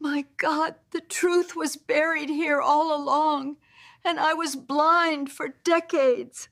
My God, the truth was buried here all along, and I was blind for decades.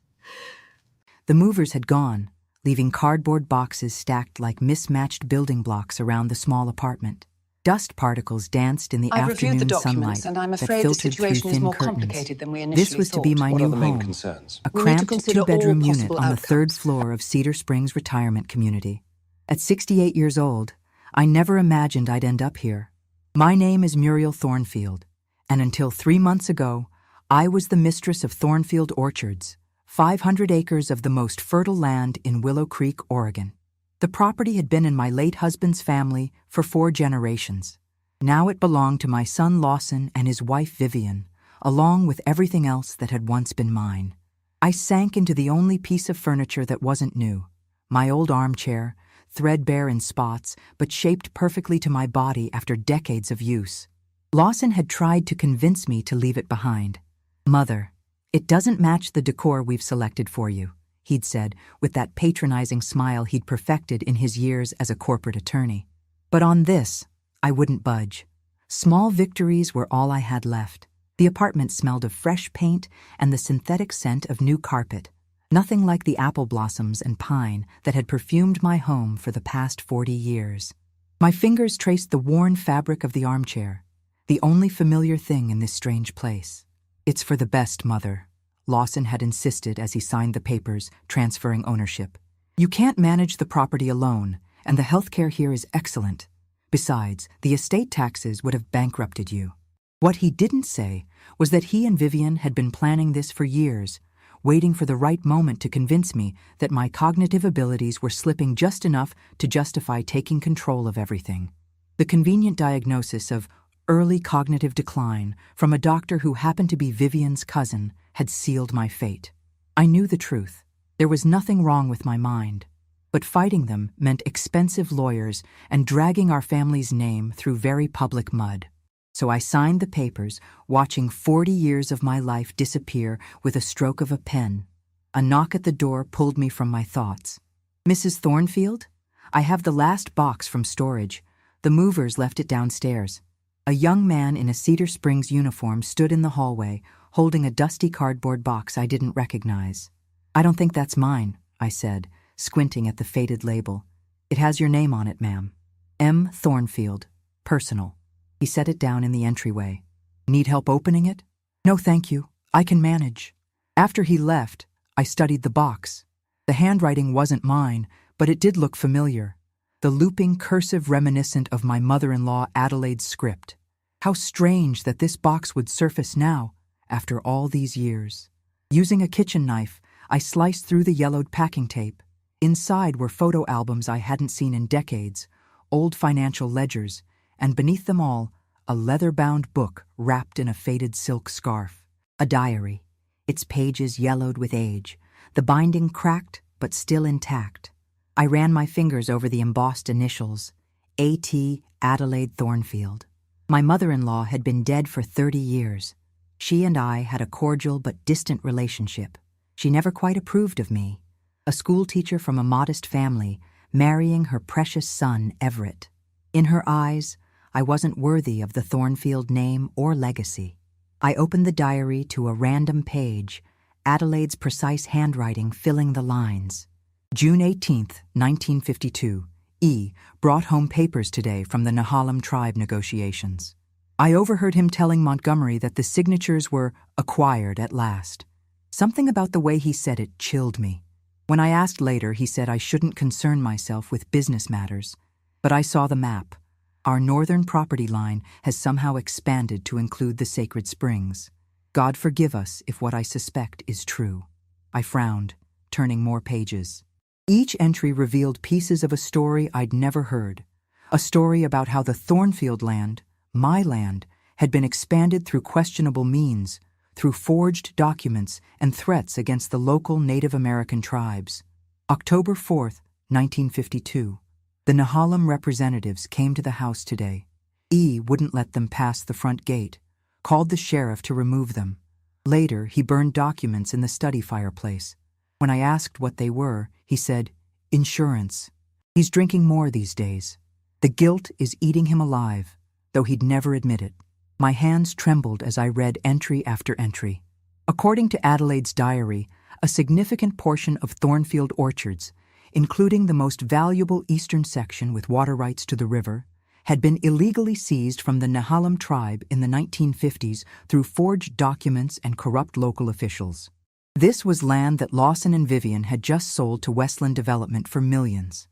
The movers had gone, leaving cardboard boxes stacked like mismatched building blocks around the small apartment. Dust particles danced in the I've reviewed afternoon the sunlight documents, and I'm that afraid the filtered through situation is thin more curtains. complicated than we initially This was to thought. be my What are new the main home, concerns? a We need to cramped consider all two-bedroom unit possible on the third outcomes. floor of Cedar Springs Retirement Community. At 68 years old, I never imagined I'd end up here. My name is Muriel Thornfield, and until 3 months ago, I was the mistress of Thornfield Orchards, 500 acres of the most fertile land in Willow Creek, Oregon. The property had been in my late husband's family for 4 generations. Now it belonged to my son Lawson and his wife Vivian, along with everything else that had once been mine. I sank into the only piece of furniture that wasn't new, my old armchair, threadbare in spots but shaped perfectly to my body after decades of use. Lawson had tried to convince me to leave it behind. "Mother, it doesn't match the decor we've selected for you," he'd said with that patronizing smile he'd perfected in his years as a corporate attorney. But on this, I wouldn't budge. Small victories were all I had left. The apartment smelled of fresh paint and the synthetic scent of new carpet, nothing like the apple blossoms and pine that had perfumed my home for the past 40 years. My fingers traced the worn fabric of the armchair, the only familiar thing in this strange place. "It's for the best, Mother," Lawson had insisted as he signed the papers transferring ownership. "You can't manage the property alone, and the healthcare here is excellent. Besides, the estate taxes would have bankrupted you." What he didn't say was that he and Vivian had been planning this for years, waiting for the right moment to convince me that my cognitive abilities were slipping just enough to justify taking control of everything. The convenient diagnosis of early cognitive decline from a doctor who happened to be Vivian's cousin had sealed my fate. I knew the truth. There was nothing wrong with my mind. But fighting them meant expensive lawyers and dragging our family's name through very public mud. So I signed the papers, watching 40 years of my life disappear with a stroke of a pen. A knock at the door pulled me from my thoughts. "Mrs. Thornfield? I have the last box from storage. The movers left it downstairs." A young man in a Cedar Springs uniform stood in the hallway, holding a dusty cardboard box I didn't recognize. "I don't think that's mine," I said, squinting at the faded label. "It has your name on it, ma'am. M. Thornfield, personal." He set it down in the entryway. "Need help opening it?" "No, thank you. I can manage." After he left, I studied the box. The handwriting wasn't mine, but it did look familiar. The looping cursive reminiscent of my mother-in-law Adelaide's script. How strange that this box would surface now, after all these years. Using a kitchen knife, I sliced through the yellowed packing tape. Inside were photo albums I hadn't seen in decades, old financial ledgers, and beneath them all, a leather-bound book wrapped in a faded silk scarf. A diary, its pages yellowed with age, the binding cracked but still intact. I ran my fingers over the embossed initials, A.T. Adelaide Thornfield. My mother-in-law had been dead for 30 years. She and I had a cordial but distant relationship. She never quite approved of me. A schoolteacher from a modest family, marrying her precious son, Everett. In her eyes, I wasn't worthy of the Thornfield name or legacy. I opened the diary to a random page, Adelaide's precise handwriting filling the lines. June 18th, 1952. E. brought home papers today from the Nehalem tribe negotiations. I overheard him telling Montgomery that the signatures were acquired at last. Something about the way he said it chilled me. When I asked later, he said I shouldn't concern myself with business matters. But I saw the map. Our northern property line has somehow expanded to include the Sacred Springs. God forgive us if what I suspect is true. I frowned, turning more pages. Each entry revealed pieces of a story I'd never heard. A story about how the Thornfield land, my land, had been expanded through questionable means, through forged documents and threats against the local Native American tribes. October 4th, 1952. The Nehalem representatives came to the house today. E. wouldn't let them pass the front gate, called the sheriff to remove them. Later, he burned documents in the study fireplace. When I asked what they were, he said, "Insurance. He's drinking more these days. The guilt is eating him alive. though he'd never admit it. My hands trembled as I read entry after entry. According to Adelaide's diary, a significant portion of Thornfield orchards, including the most valuable eastern section with water rights to the river, had been illegally seized from the Nehalem tribe in the 1950s through forged documents and corrupt local officials. This was land that Lawson and Vivian had just sold to Westland Development for millions,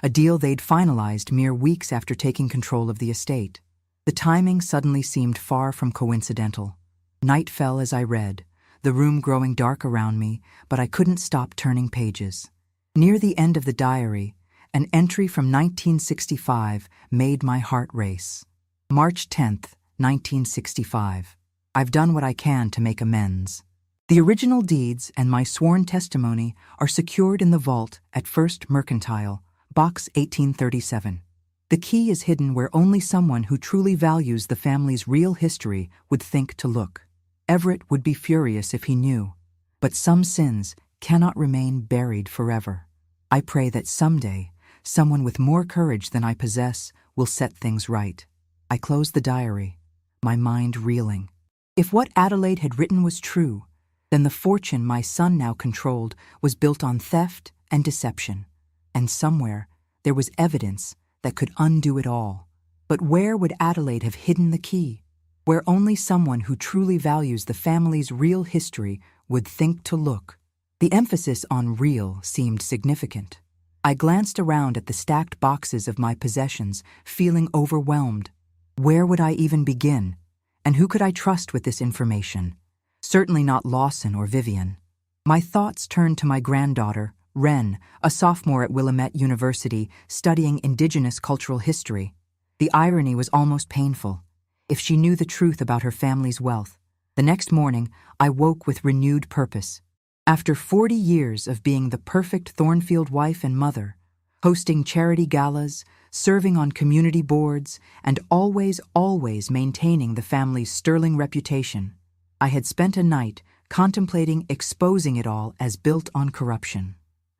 a deal they'd finalized mere weeks after taking control of the estate. The timing suddenly seemed far from coincidental. Night fell as I read, the room growing dark around me, but I couldn't stop turning pages. Near the end of the diary, an entry from 1965 made my heart race. March 10th, 1965. I've done what I can to make amends. The original deeds and my sworn testimony are secured in the vault at First Mercantile, Box 1837. The key is hidden where only someone who truly values the family's real history would think to look. Everett would be furious if he knew, but some sins cannot remain buried forever. I pray that someday, someone with more courage than I possess will set things right. I closed the diary, my mind reeling. If what Adelaide had written was true, then the fortune my son now controlled was built on theft and deception, and somewhere there was evidence that could undo it all. But where would Adelaide have hidden the key? Where only someone who truly values the family's real history would think to look. The emphasis on real seemed significant. I glanced around at the stacked boxes of my possessions, feeling overwhelmed. Where would I even begin? And who could I trust with this information? Certainly not Lawson or Vivian. My thoughts turned to my granddaughter, Wren, a sophomore at Willamette University, studying Indigenous cultural history. The irony was almost painful. If she knew the truth about her family's wealth. The next morning, I woke with renewed purpose. After 40 years of being the perfect Thornfield wife and mother, hosting charity galas, serving on community boards, and always maintaining the family's sterling reputation, I had spent a night contemplating exposing it all as built on corruption.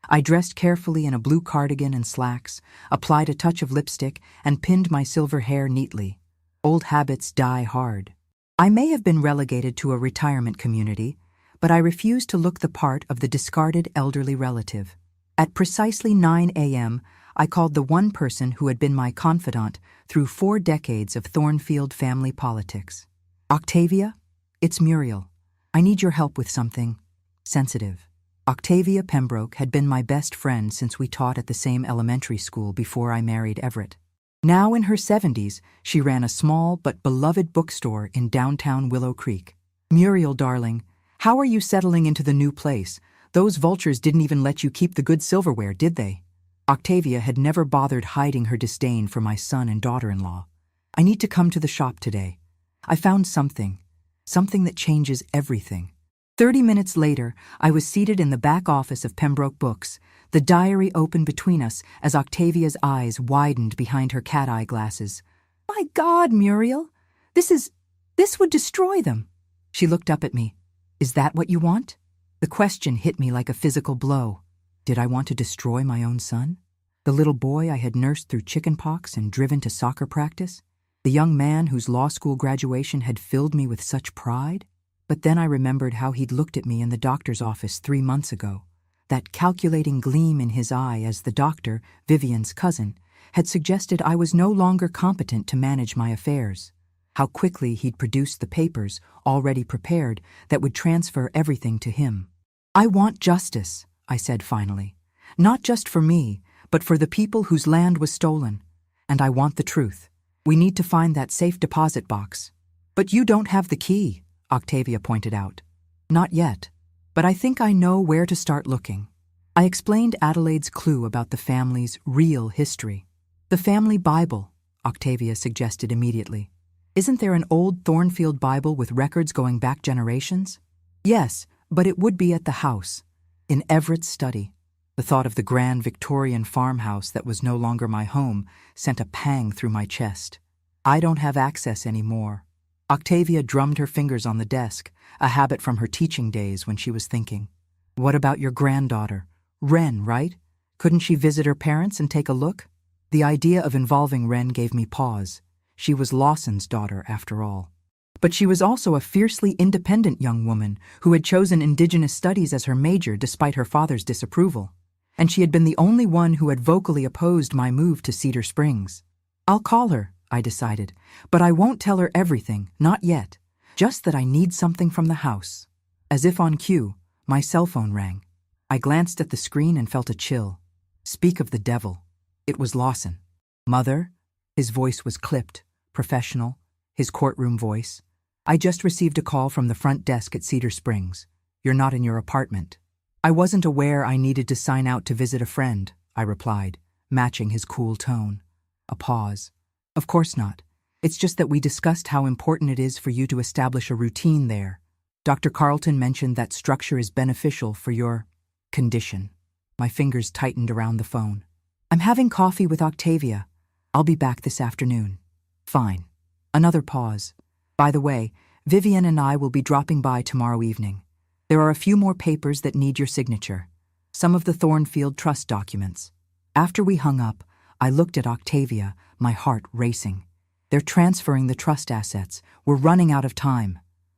I dressed carefully in a blue cardigan and slacks, applied a touch of lipstick, and pinned my silver hair neatly. Old habits die hard. I may have been relegated to a retirement community, but I refused to look the part of the discarded elderly relative. At precisely 9 a.m., I called the one person who had been my confidant through 4 decades of Thornfield family politics. Octavia, it's Muriel. I need your help with something sensitive. Octavia Pembroke had been my best friend since we taught at the same elementary school before I married Everett. Now in her 70s, she ran a small but beloved bookstore in downtown Willow Creek. Muriel, darling, how are you settling into the new place? Those vultures didn't even let you keep the good silverware, did they? Octavia had never bothered hiding her disdain for my son and daughter-in-law. I need to come to the shop today. I found something that changes everything. 30 minutes later, I was seated in the back office of Pembroke Books, the diary open between us as Octavia's eyes widened behind her cat-eye glasses. My God, Muriel, this would destroy them. She looked up at me. Is that what you want? The question hit me like a physical blow. Did I want to destroy my own son? The little boy I had nursed through chickenpox and driven to soccer practice? The young man whose law school graduation had filled me with such pride? But then I remembered how he'd looked at me in the doctor's office 3 months ago. That calculating gleam in his eye as the doctor, Vivian's cousin, had suggested I was no longer competent to manage my affairs. How quickly he'd produced the papers, already prepared, that would transfer everything to him. I want justice, I said finally. Not just for me, but for the people whose land was stolen. And I want the truth. We need to find that safe deposit box. But you don't have the key, Octavia pointed out. Not yet, but I think I know where to start looking. I explained Adelaide's clue about the family's real history. The family Bible, Octavia suggested immediately. Isn't there an old Thornfield Bible with records going back generations? Yes, but it would be at the house, in Everett's study. The thought of the grand Victorian farmhouse that was no longer my home sent a pang through my chest. I don't have access anymore. Octavia drummed her fingers on the desk, a habit from her teaching days when she was thinking. What about your granddaughter? Wren, right? Couldn't she visit her parents and take a look? The idea of involving Wren gave me pause. She was Lawson's daughter, after all. But she was also a fiercely independent young woman who had chosen Indigenous studies as her major despite her father's disapproval. And she had been the only one who had vocally opposed my move to Cedar Springs. I'll call her, I decided, but I won't tell her everything, not yet. Just that I need something from the house. As if on cue, my cell phone rang. I glanced at the screen and felt a chill. Speak of the devil. It was Lawson. Mother? His voice was clipped, professional, his courtroom voice. I just received a call from the front desk at Cedar Springs. You're not in your apartment. I wasn't aware I needed to sign out to visit a friend, I replied, matching his cool tone. A pause. Of course not. It's just that we discussed how important it is for you to establish a routine there. Dr. Carlton mentioned that structure is beneficial for your condition. My fingers tightened around the phone. I'm having coffee with Octavia. I'll be back this afternoon. Fine. Another pause. By the way, Vivian and I will be dropping by tomorrow evening. There are a few more papers that need your signature. Some of the Thornfield Trust documents. After we hung up, I looked at Octavia, my heart racing. They're transferring the trust assets. We're running out of time.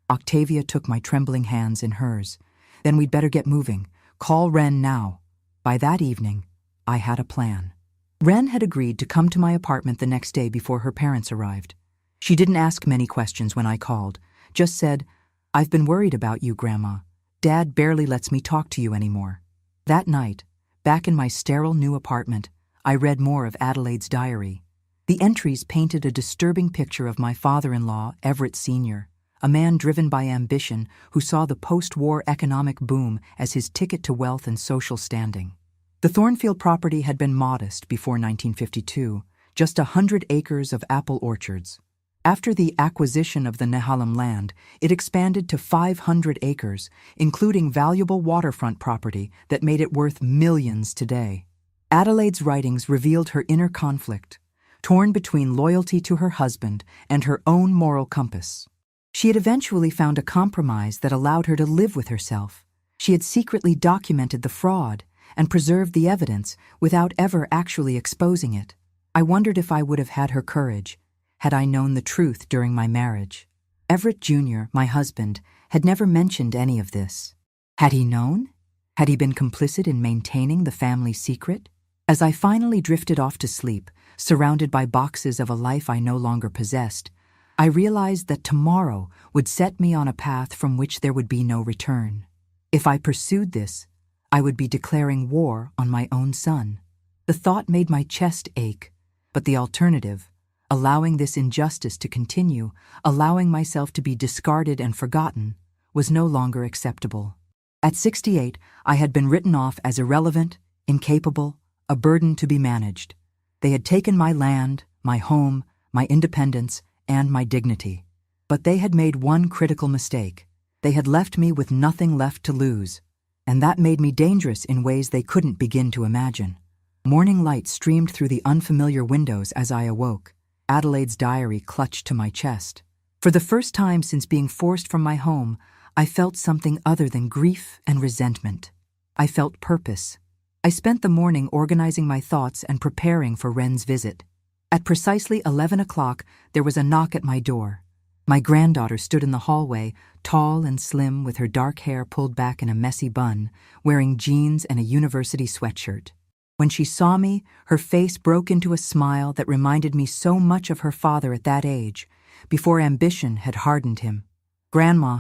Octavia took my trembling hands in hers. Then we'd better get moving. Call Wren now. By that evening, I had a plan. Wren had agreed to come to my apartment the next day before her parents arrived. She didn't ask many questions when I called, just said, I've been worried about you, Grandma. Dad barely lets me talk to you anymore. That night, back in my sterile new apartment, I read more of Adelaide's diary. The entries painted a disturbing picture of my father-in-law, Everett Sr., a man driven by ambition who saw the post-war economic boom as his ticket to wealth and social standing. The Thornfield property had been modest before 1952, just 100 acres of apple orchards. After the acquisition of the Nehalem land, it expanded to 500 acres, including valuable waterfront property that made it worth millions today. Adelaide's writings revealed her inner conflict, torn between loyalty to her husband and her own moral compass. She had eventually found a compromise that allowed her to live with herself. She had secretly documented the fraud and preserved the evidence without ever actually exposing it. I wondered if I would have had her courage had I known the truth during my marriage. Everett Jr., my husband, had never mentioned any of this. Had he known? Had he been complicit in maintaining the family secret? As I finally drifted off to sleep, surrounded by boxes of a life I no longer possessed, I realized that tomorrow would set me on a path from which there would be no return. If I pursued this, I would be declaring war on my own son. The thought made my chest ache, but the alternative, allowing this injustice to continue, allowing myself to be discarded and forgotten, was no longer acceptable. At 68, I had been written off as irrelevant, incapable, a burden to be managed. They had taken my land, my home, my independence, and my dignity. But they had made one critical mistake. They had left me with nothing left to lose, and that made me dangerous in ways they couldn't begin to imagine. Morning light streamed through the unfamiliar windows as I awoke. Adelaide's diary clutched to my chest. For the first time since being forced from my home, I felt something other than grief and resentment. I felt purpose. I spent the morning organizing my thoughts and preparing for Wren's visit. At precisely 11 o'clock, there was a knock at my door. My granddaughter stood in the hallway, tall and slim with her dark hair pulled back in a messy bun, wearing jeans and a university sweatshirt. When she saw me, her face broke into a smile that reminded me so much of her father at that age, before ambition had hardened him. Grandma,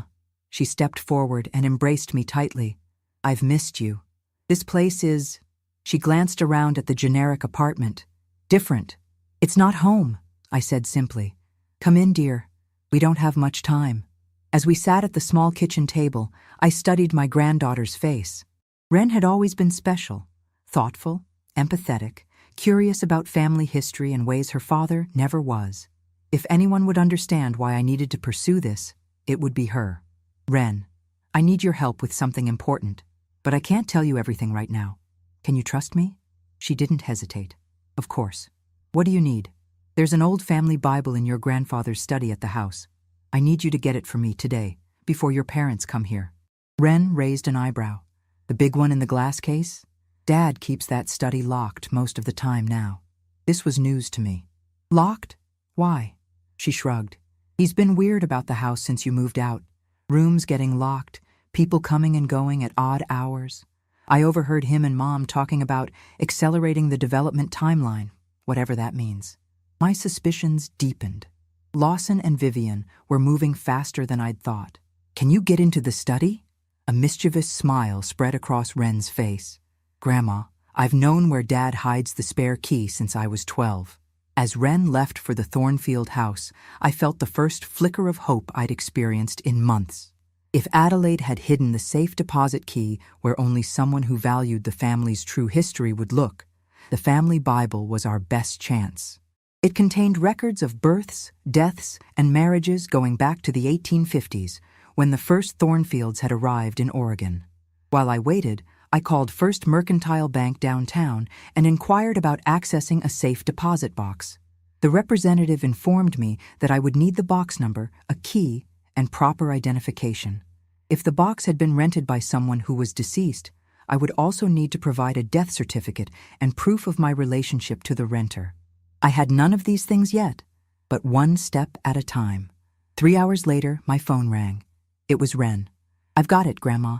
she stepped forward and embraced me tightly. I've missed you. This place is... She glanced around at the generic apartment. Different. It's not home, I said simply. Come in, dear. We don't have much time. As we sat at the small kitchen table, I studied my granddaughter's face. Wren had always been special, thoughtful, empathetic, curious about family history in ways her father never was. If anyone would understand why I needed to pursue this, it would be her. Wren, I need your help with something important, but I can't tell you everything right now. Can you trust me? She didn't hesitate. Of course. What do you need? There's an old family Bible in your grandfather's study at the house. I need you to get it for me today, before your parents come here. Wren raised an eyebrow. The big one in the glass case? Dad keeps that study locked most of the time now. This was news to me. Locked? Why? She shrugged. He's been weird about the house since you moved out. Rooms getting locked, people coming and going at odd hours. I overheard him and Mom talking about accelerating the development timeline, whatever that means. My suspicions deepened. Lawson and Vivian were moving faster than I'd thought. Can you get into the study? A mischievous smile spread across Wren's face. Grandma, I've known where Dad hides the spare key since I was 12. As Wren left for the Thornfield house, I felt the first flicker of hope I'd experienced in months. If Adelaide had hidden the safe deposit key where only someone who valued the family's true history would look, the family Bible was our best chance. It contained records of births, deaths, and marriages going back to the 1850s, when the first Thornfields had arrived in Oregon. While I waited, I called First Mercantile Bank downtown and inquired about accessing a safe deposit box. The representative informed me that I would need the box number, a key, and proper identification. If the box had been rented by someone who was deceased, I would also need to provide a death certificate and proof of my relationship to the renter. I had none of these things yet, but one step at a time. 3 hours later, my phone rang. It was Wren. I've got it, Grandma.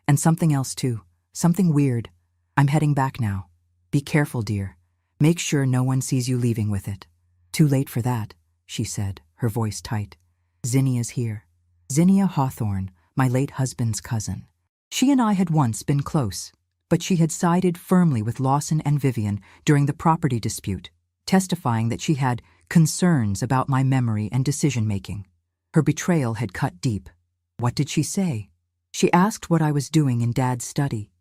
And something else, too. Something weird. I'm heading back now. Be careful, dear. Make sure no one sees you leaving with it. Too late for that, she said, her voice tight. Zinnia's here. Zinnia Hawthorne, my late husband's cousin. She and I had once been close, but she had sided firmly with Lawson and Vivian during the property dispute, testifying that she had concerns about my memory and decision-making. Her betrayal had cut deep. What did she say? She asked what I was doing in Dad's study.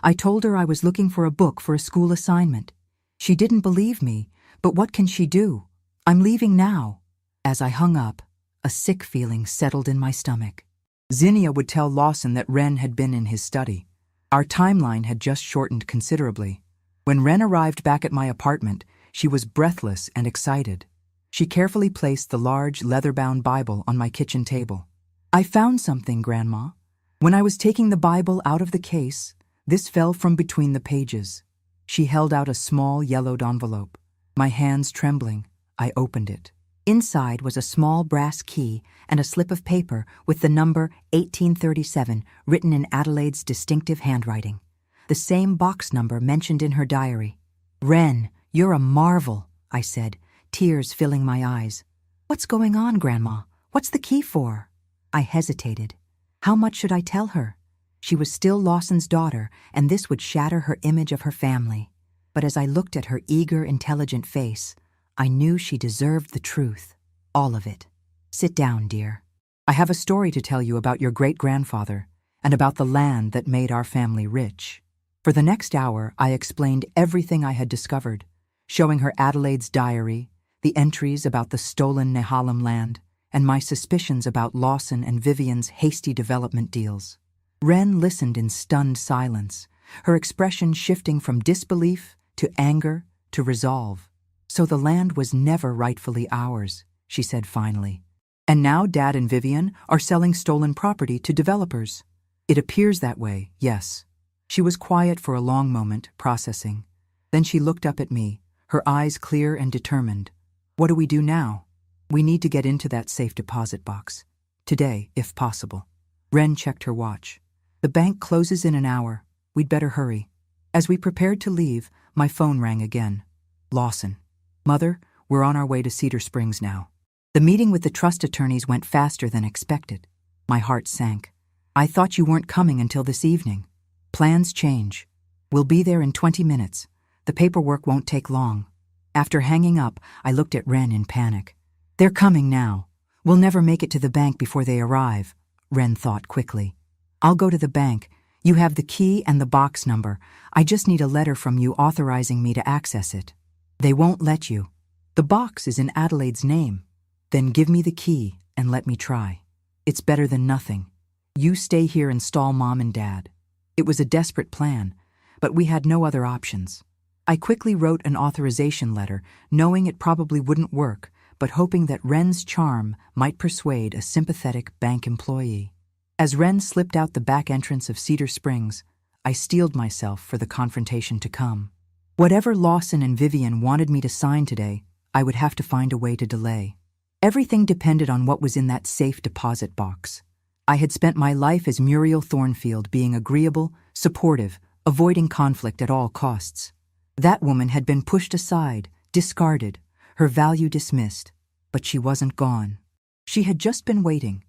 I told her I was looking for a book for a school assignment. She didn't believe me, but what can she do? I'm leaving now. As I hung up, a sick feeling settled in my stomach. Zinnia would tell Lawson that Wren had been in his study. Our timeline had just shortened considerably. When Wren arrived back at my apartment, she was breathless and excited. She carefully placed the large, leather-bound Bible on my kitchen table. I found something, Grandma. When I was taking the Bible out of the case, this fell from between the pages. She held out a small, yellowed envelope. My hands trembling, I opened it. Inside was a small brass key and a slip of paper with the number 1837 written in Adelaide's distinctive handwriting, the same box number mentioned in her diary. Wren, you're a marvel, I said, tears filling my eyes. What's going on, Grandma? What's the key for? I hesitated. How much should I tell her? She was still Lawson's daughter, and this would shatter her image of her family. But as I looked at her eager, intelligent face, I knew she deserved the truth. All of it. Sit down, dear. I have a story to tell you about your great-grandfather and about the land that made our family rich. For the next hour, I explained everything I had discovered, showing her Adelaide's diary, the entries about the stolen Nehalem land, and my suspicions about Lawson and Vivian's hasty development deals. Wren listened in stunned silence, her expression shifting from disbelief to anger to resolve. So the land was never rightfully ours, she said finally. And now Dad and Vivian are selling stolen property to developers. It appears that way, yes. She was quiet for a long moment, processing. Then she looked up at me, her eyes clear and determined. What do we do now? We need to get into that safe deposit box. Today, if possible. Wren checked her watch. The bank closes in an hour. We'd better hurry. As we prepared to leave, my phone rang again. Lawson. Mother, we're on our way to Cedar Springs now. The meeting with the trust attorneys went faster than expected. My heart sank. I thought you weren't coming until this evening. Plans change. We'll be there in 20 minutes. The paperwork won't take long. After hanging up, I looked at Wren in panic. They're coming now. We'll never make it to the bank before they arrive, Wren thought quickly. I'll go to the bank. You have the key and the box number. I just need a letter from you authorizing me to access it. They won't let you. The box is in Adelaide's name. Then give me the key and let me try. It's better than nothing. You stay here and stall Mom and Dad. It was a desperate plan, but we had no other options. I quickly wrote an authorization letter, knowing it probably wouldn't work, but hoping that Wren's charm might persuade a sympathetic bank employee. As Wren slipped out the back entrance of Cedar Springs, I steeled myself for the confrontation to come. Whatever Lawson and Vivian wanted me to sign today, I would have to find a way to delay. Everything depended on what was in that safe deposit box. I had spent my life as Muriel Thornfield, being agreeable, supportive, avoiding conflict at all costs. That woman had been pushed aside, discarded, her value dismissed, but she wasn't gone. She had just been waiting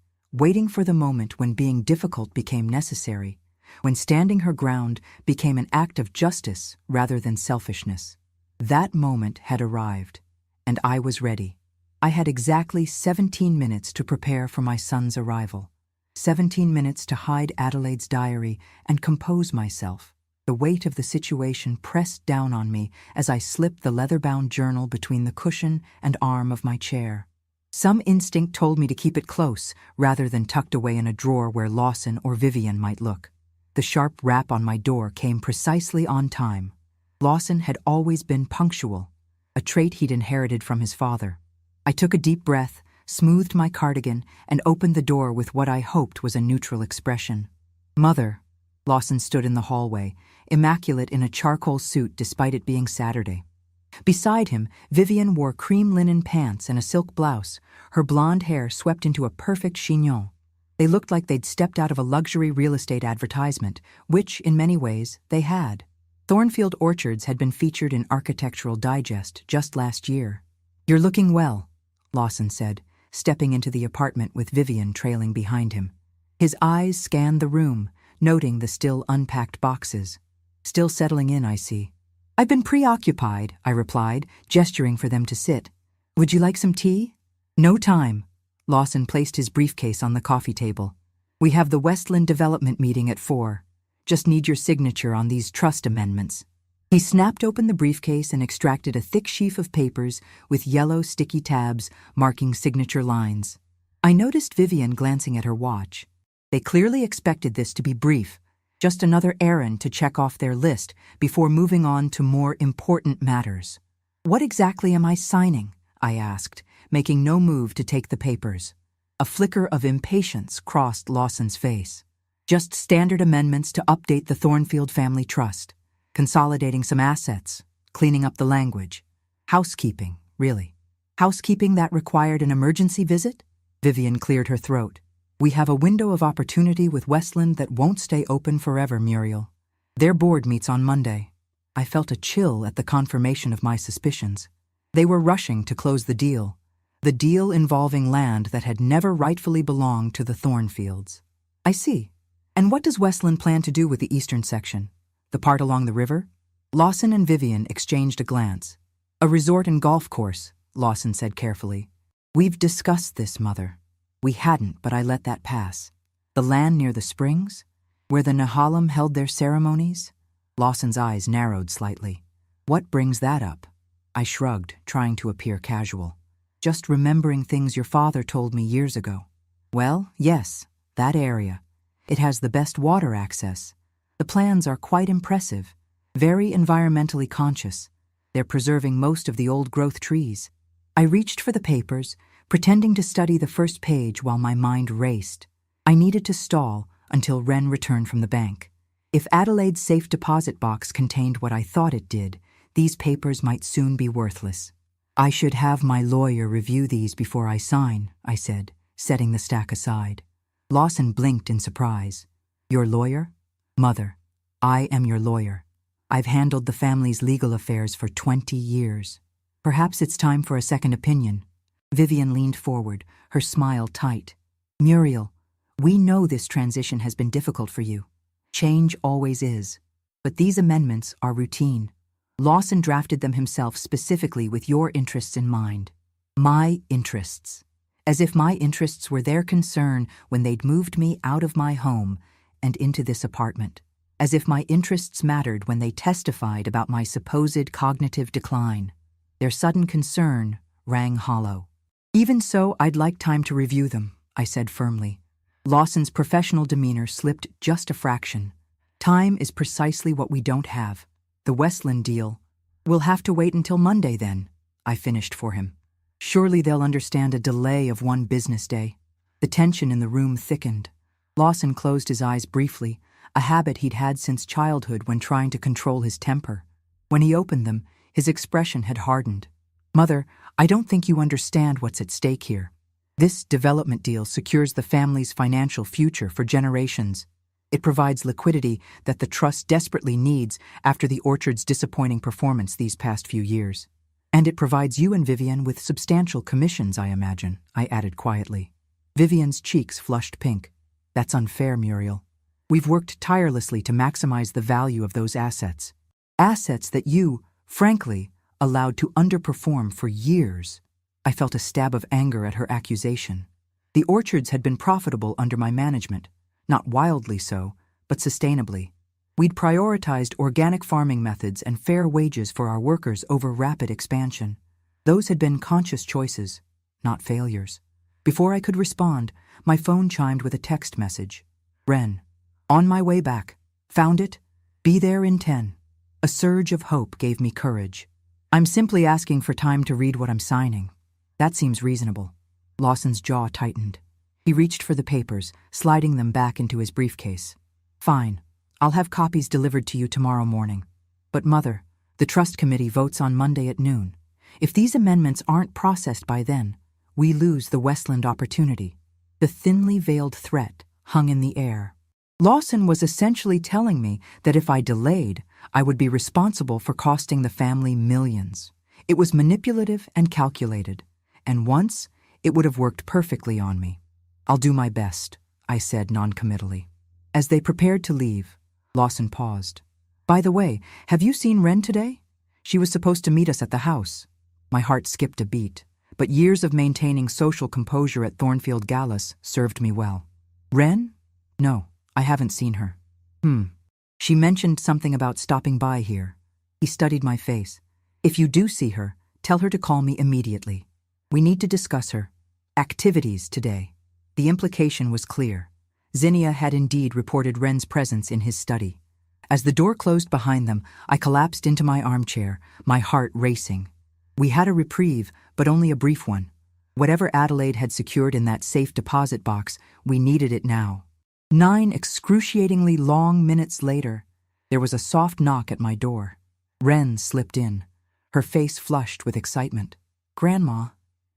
for the moment when being difficult became necessary, when standing her ground became an act of justice rather than selfishness. That moment had arrived, and I was ready. I had exactly 17 minutes to prepare for my son's arrival. 17 minutes to hide Adelaide's diary and compose myself. The weight of the situation pressed down on me as I slipped the leather-bound journal between the cushion and arm of my chair. Some instinct told me to keep it close rather than tucked away in a drawer where Lawson or Vivian might look. The sharp rap on my door came precisely on time. Lawson had always been punctual, a trait he'd inherited from his father. I took a deep breath, smoothed my cardigan, and opened the door with what I hoped was a neutral expression. "Mother." Lawson stood in the hallway, immaculate in a charcoal suit despite it being Saturday. Beside him, Vivian wore cream linen pants and a silk blouse, her blonde hair swept into a perfect chignon. They looked like they'd stepped out of a luxury real estate advertisement, which, in many ways, they had. Thornfield Orchards had been featured in Architectural Digest just last year. "You're looking well," Lawson said, stepping into the apartment with Vivian trailing behind him. His eyes scanned the room, noting the still unpacked boxes. "Still settling in, I see." "I've been preoccupied," I replied, gesturing for them to sit. "Would you like some tea?" "No time." Lawson placed his briefcase on the coffee table. "We have the Westland Development meeting at 4. Just need your signature on these trust amendments." He snapped open the briefcase and extracted a thick sheaf of papers with yellow sticky tabs marking signature lines. I noticed Vivian glancing at her watch. They clearly expected this to be brief, just another errand to check off their list before moving on to more important matters. "What exactly am I signing?" I asked, making no move to take the papers. A flicker of impatience crossed Lawson's face. "Just standard amendments to update the Thornfield family trust. Consolidating some assets, cleaning up the language. Housekeeping, really. Housekeeping that required an emergency visit?" Vivian cleared her throat. "We have a window of opportunity with Westland that won't stay open forever, Muriel. Their board meets on Monday." I felt a chill at the confirmation of my suspicions. They were rushing to close the deal involving land that had never rightfully belonged to the Thornfields. "I see. And what does Westland plan to do with the eastern section? The part along the river?" Lawson and Vivian exchanged a glance. "A resort and golf course," Lawson said carefully. "We've discussed this, Mother." "We hadn't, but I let that pass." "The land near the springs? Where the Nehalem held their ceremonies?" Lawson's eyes narrowed slightly. "What brings that up?" I shrugged, trying to appear casual. "Just remembering things your father told me years ago." "Well, yes, that area. It has the best water access. The plans are quite impressive, very environmentally conscious. They're preserving most of the old-growth trees." I reached for the papers, pretending to study the first page while my mind raced. I needed to stall until Wren returned from the bank. If Adelaide's safe deposit box contained what I thought it did, these papers might soon be worthless. "I should have my lawyer review these before I sign," I said, setting the stack aside. Lawson blinked in surprise. "Your lawyer?" "Mother, I am your lawyer. I've handled the family's legal affairs for 20 years. Perhaps it's time for a second opinion." Vivian leaned forward, her smile tight. "Muriel, we know this transition has been difficult for you. Change always is. But these amendments are routine. Lawson drafted them himself specifically with your interests in mind." "My interests." As if my interests were their concern when they'd moved me out of my home and into this apartment. As if my interests mattered when they testified about my supposed cognitive decline. Their sudden concern rang hollow. "Even so, I'd like time to review them," I said firmly. Lawson's professional demeanor slipped just a fraction. "Time is precisely what we don't have. The Westland deal. We'll have to wait until Monday then," I finished for him. Surely they'll understand a delay of 1 business day. The tension in the room thickened. Lawson closed his eyes briefly, a habit he'd had since childhood when trying to control his temper. When he opened them, his expression had hardened. "Mother, I don't think you understand what's at stake here. This development deal secures the family's financial future for generations. It provides liquidity that the trust desperately needs after the orchard's disappointing performance these past few years. And it provides you and Vivian with substantial commissions, I imagine, I added quietly. Vivian's cheeks flushed pink. That's unfair, Muriel. We've worked tirelessly to maximize the value of those assets. Assets that you, frankly, allowed to underperform for years. I felt a stab of anger at her accusation. The orchards had been profitable under my management, not wildly so, but sustainably. We'd prioritized organic farming methods and fair wages for our workers over rapid expansion. Those had been conscious choices, not failures. Before I could respond, my phone chimed with a text message. Ren, on my way back. Found it? Be there in 10. A surge of hope gave me courage. I'm simply asking for time to read what I'm signing. That seems reasonable. Lawson's jaw tightened. He reached for the papers, sliding them back into his briefcase. Fine. I'll have copies delivered to you tomorrow morning. But Mother, the trust committee votes on Monday at noon. If these amendments aren't processed by then, we lose the Westland opportunity. The thinly veiled threat hung in the air. Lawson was essentially telling me that if I delayed, I would be responsible for costing the family millions. It was manipulative and calculated, and once, it would have worked perfectly on me. I'll do my best, I said noncommittally. As they prepared to leave, Lawson paused. By the way, have you seen Ren today? She was supposed to meet us at the house. My heart skipped a beat, but years of maintaining social composure at Thornfield Gallus served me well. Ren? No, I haven't seen her. She mentioned something about stopping by here. He studied my face. If you do see her, tell her to call me immediately. We need to discuss her activities today. The implication was clear. Zinnia had indeed reported Ren's presence in his study. As the door closed behind them, I collapsed into my armchair, my heart racing. We had a reprieve, but only a brief one. Whatever Adelaide had secured in that safe deposit box, we needed it now. 9 excruciatingly long minutes later, there was a soft knock at my door. Ren slipped in, her face flushed with excitement. Grandma,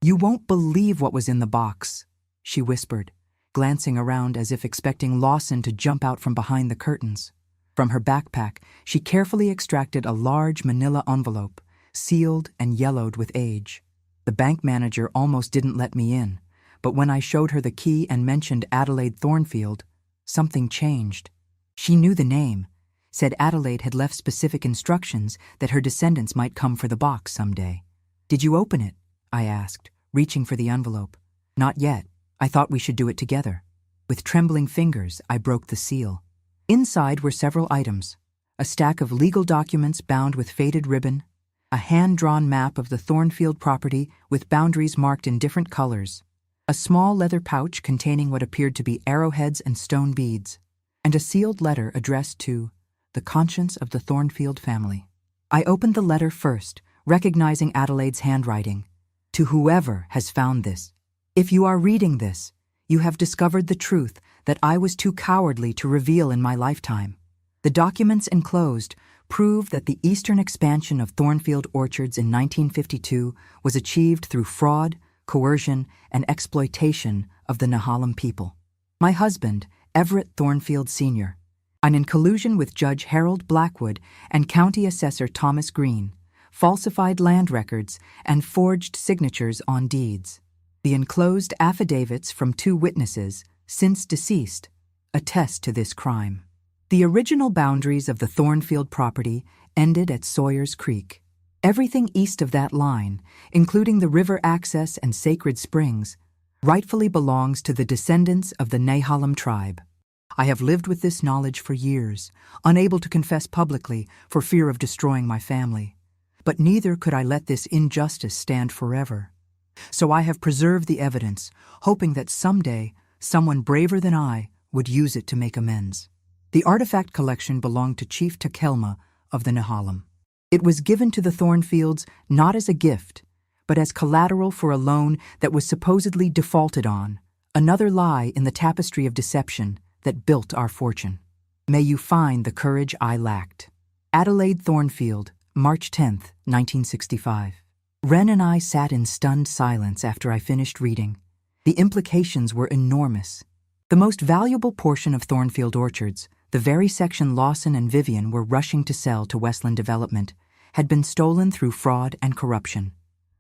you won't believe what was in the box, she whispered, glancing around as if expecting Lawson to jump out from behind the curtains. From her backpack, she carefully extracted a large manila envelope, sealed and yellowed with age. The bank manager almost didn't let me in, but when I showed her the key and mentioned Adelaide Thornfield, something changed. She knew the name, said Adelaide had left specific instructions that her descendants might come for the box someday. Did you open it? I asked, reaching for the envelope. Not yet. I thought we should do it together. With trembling fingers, I broke the seal. Inside were several items: a stack of legal documents bound with faded ribbon, a hand-drawn map of the Thornfield property with boundaries marked in different colors, a small leather pouch containing what appeared to be arrowheads and stone beads, and a sealed letter addressed to the conscience of the Thornfield family. I opened the letter first, recognizing Adelaide's handwriting. To whoever has found this, if you are reading this, you have discovered the truth that I was too cowardly to reveal in my lifetime. The documents enclosed prove that the eastern expansion of Thornfield Orchards in 1952 was achieved through fraud, coercion, and exploitation of the Nehalem people. My husband, Everett Thornfield Sr., and in collusion with Judge Harold Blackwood and County Assessor Thomas Green, falsified land records and forged signatures on deeds. The enclosed affidavits from 2 witnesses, since deceased, attest to this crime. The original boundaries of the Thornfield property ended at Sawyer's Creek. Everything east of that line, including the river access and sacred springs, rightfully belongs to the descendants of the Nehalem tribe. I have lived with this knowledge for years, unable to confess publicly for fear of destroying my family. But neither could I let this injustice stand forever. So I have preserved the evidence, hoping that someday someone braver than I would use it to make amends. The artifact collection belonged to Chief Takelma of the Nehalem. It was given to the Thornfields not as a gift, but as collateral for a loan that was supposedly defaulted on, another lie in the tapestry of deception that built our fortune. May you find the courage I lacked. Adelaide Thornfield, March 10, 1965. Wren and I sat in stunned silence after I finished reading. The implications were enormous. The most valuable portion of Thornfield Orchards, the very section Lawson and Vivian were rushing to sell to Westland Development, had been stolen through fraud and corruption.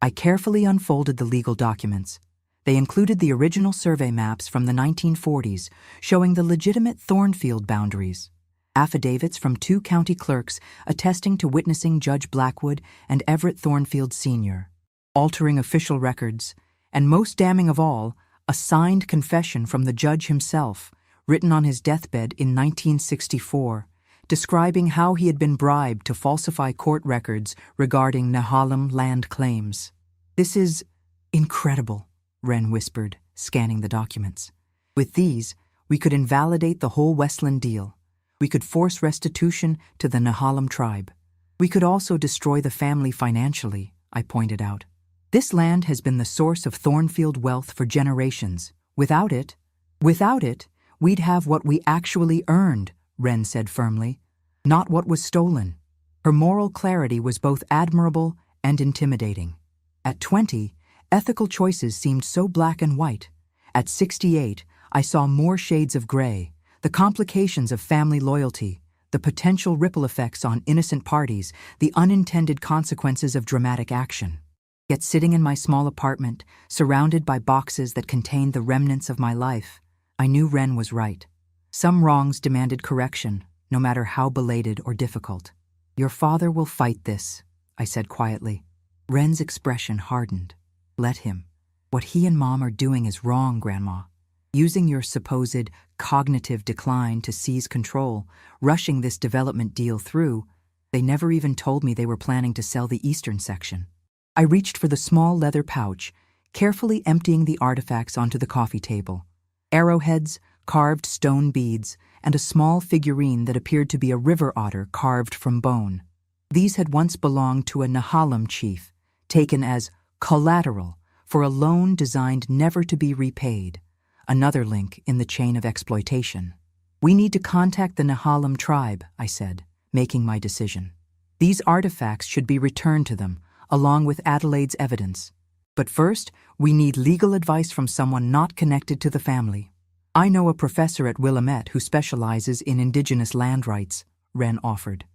I carefully unfolded the legal documents. They included the original survey maps from the 1940s showing the legitimate Thornfield boundaries, affidavits from 2 county clerks attesting to witnessing Judge Blackwood and Everett Thornfield Sr., altering official records, and most damning of all, a signed confession from the judge himself, written on his deathbed in 1964, describing how he had been bribed to falsify court records regarding Nehalem land claims. "This is incredible," Wren whispered, scanning the documents. "With these, we could invalidate the whole Westland deal. We could force restitution to the Nehalem tribe. We could also destroy the family financially," I pointed out. "This land has been the source of Thornfield wealth for generations. Without it, we'd have what we actually earned," Wren said firmly, "not what was stolen." Her moral clarity was both admirable and intimidating. At 20, ethical choices seemed so black and white. At 68, I saw more shades of gray, the complications of family loyalty, the potential ripple effects on innocent parties, the unintended consequences of dramatic action. Yet sitting in my small apartment, surrounded by boxes that contained the remnants of my life, I knew Wren was right. Some wrongs demanded correction, no matter how belated or difficult. "Your father will fight this," I said quietly. Wren's expression hardened. "Let him. What he and Mom are doing is wrong, Grandma. Using your supposed cognitive decline to seize control, rushing this development deal through, they never even told me they were planning to sell the eastern section." I reached for the small leather pouch, carefully emptying the artifacts onto the coffee table. Arrowheads, carved stone beads, and a small figurine that appeared to be a river otter carved from bone. These had once belonged to a Nehalem chief, taken as collateral for a loan designed never to be repaid, another link in the chain of exploitation. "We need to contact the Nehalem tribe," I said, making my decision. "These artifacts should be returned to them, along with Adelaide's evidence. But first, we need legal advice from someone not connected to the family." "I know a professor at Willamette who specializes in indigenous land rights," Wren offered.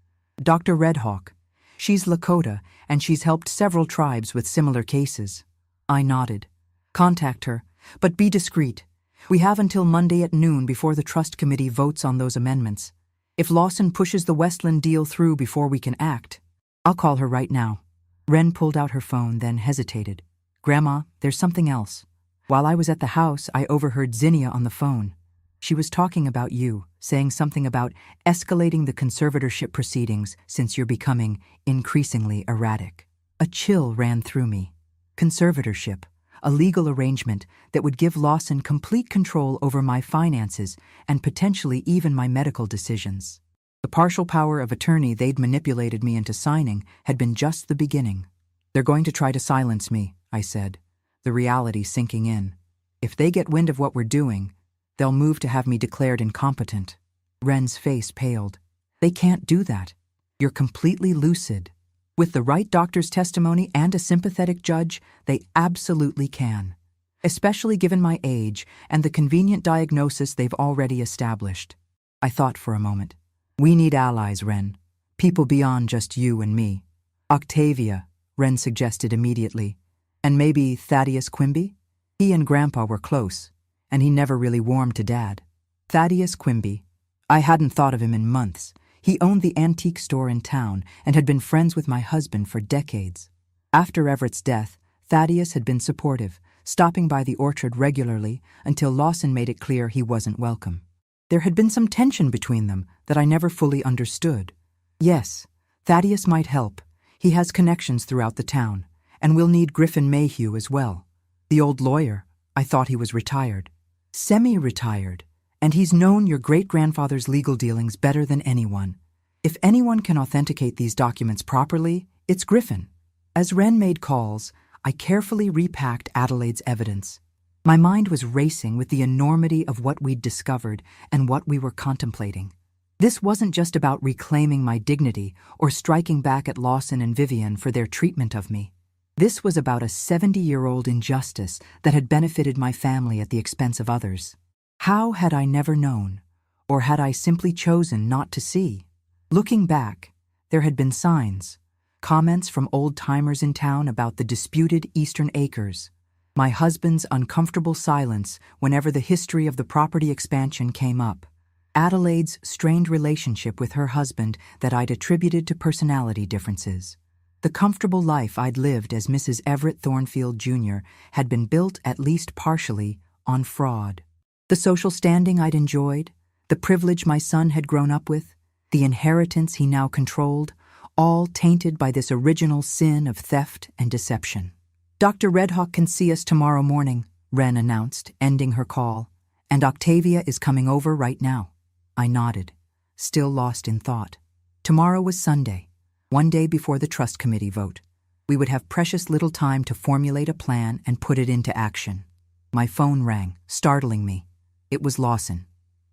"Dr. Redhawk. She's Lakota, and she's helped several tribes with similar cases." I nodded. "Contact her, but be discreet. We have until Monday at noon before the trust committee votes on those amendments. If Lawson pushes the Westland deal through before we can act, I'll call her right now." Wren pulled out her phone, then hesitated. "Grandma, there's something else. While I was at the house, I overheard Zinnia on the phone. She was talking about you, saying something about escalating the conservatorship proceedings since you're becoming increasingly erratic." A chill ran through me. Conservatorship, a legal arrangement that would give Lawson complete control over my finances and potentially even my medical decisions. The partial power of attorney they'd manipulated me into signing had been just the beginning. "They're going to try to silence me," I said, the reality sinking in. "If they get wind of what we're doing, they'll move to have me declared incompetent." Wren's face paled. "They can't do that. You're completely lucid. With the right doctor's testimony and a sympathetic judge, they absolutely can. Especially given my age and the convenient diagnosis they've already established." I thought for a moment. "We need allies, Wren. People beyond just you and me." "Octavia," Wren suggested immediately. "And maybe Thaddeus Quimby? He and Grandpa were close, and he never really warmed to Dad." Thaddeus Quimby. I hadn't thought of him in months. He owned the antique store in town and had been friends with my husband for decades. After Everett's death, Thaddeus had been supportive, stopping by the orchard regularly until Lawson made it clear he wasn't welcome. There had been some tension between them that I never fully understood. Yes, Thaddeus might help. He has connections throughout the town, and we'll need Griffin Mayhew as well. The old lawyer, I thought he was retired. Semi-retired, and he's known your great-grandfather's legal dealings better than anyone. If anyone can authenticate these documents properly, it's Griffin. As Wren made calls, I carefully repacked Adelaide's evidence. My mind was racing with the enormity of what we'd discovered and what we were contemplating. This wasn't just about reclaiming my dignity or striking back at Lawson and Vivian for their treatment of me. This was about a 70-year-old injustice that had benefited my family at the expense of others. How had I never known? Or had I simply chosen not to see? Looking back, there had been signs, comments from old-timers in town about the disputed Eastern Acres, my husband's uncomfortable silence whenever the history of the property expansion came up, Adelaide's strained relationship with her husband that I'd attributed to personality differences. The comfortable life I'd lived as Mrs. Everett Thornfield Jr. had been built at least partially on fraud. The social standing I'd enjoyed, the privilege my son had grown up with, the inheritance he now controlled, all tainted by this original sin of theft and deception. "Dr. Redhawk can see us tomorrow morning," Wren announced, ending her call, "and Octavia is coming over right now." I nodded, still lost in thought. Tomorrow was Sunday, one day before the trust committee vote. We would have precious little time to formulate a plan and put it into action. My phone rang, startling me. It was Lawson.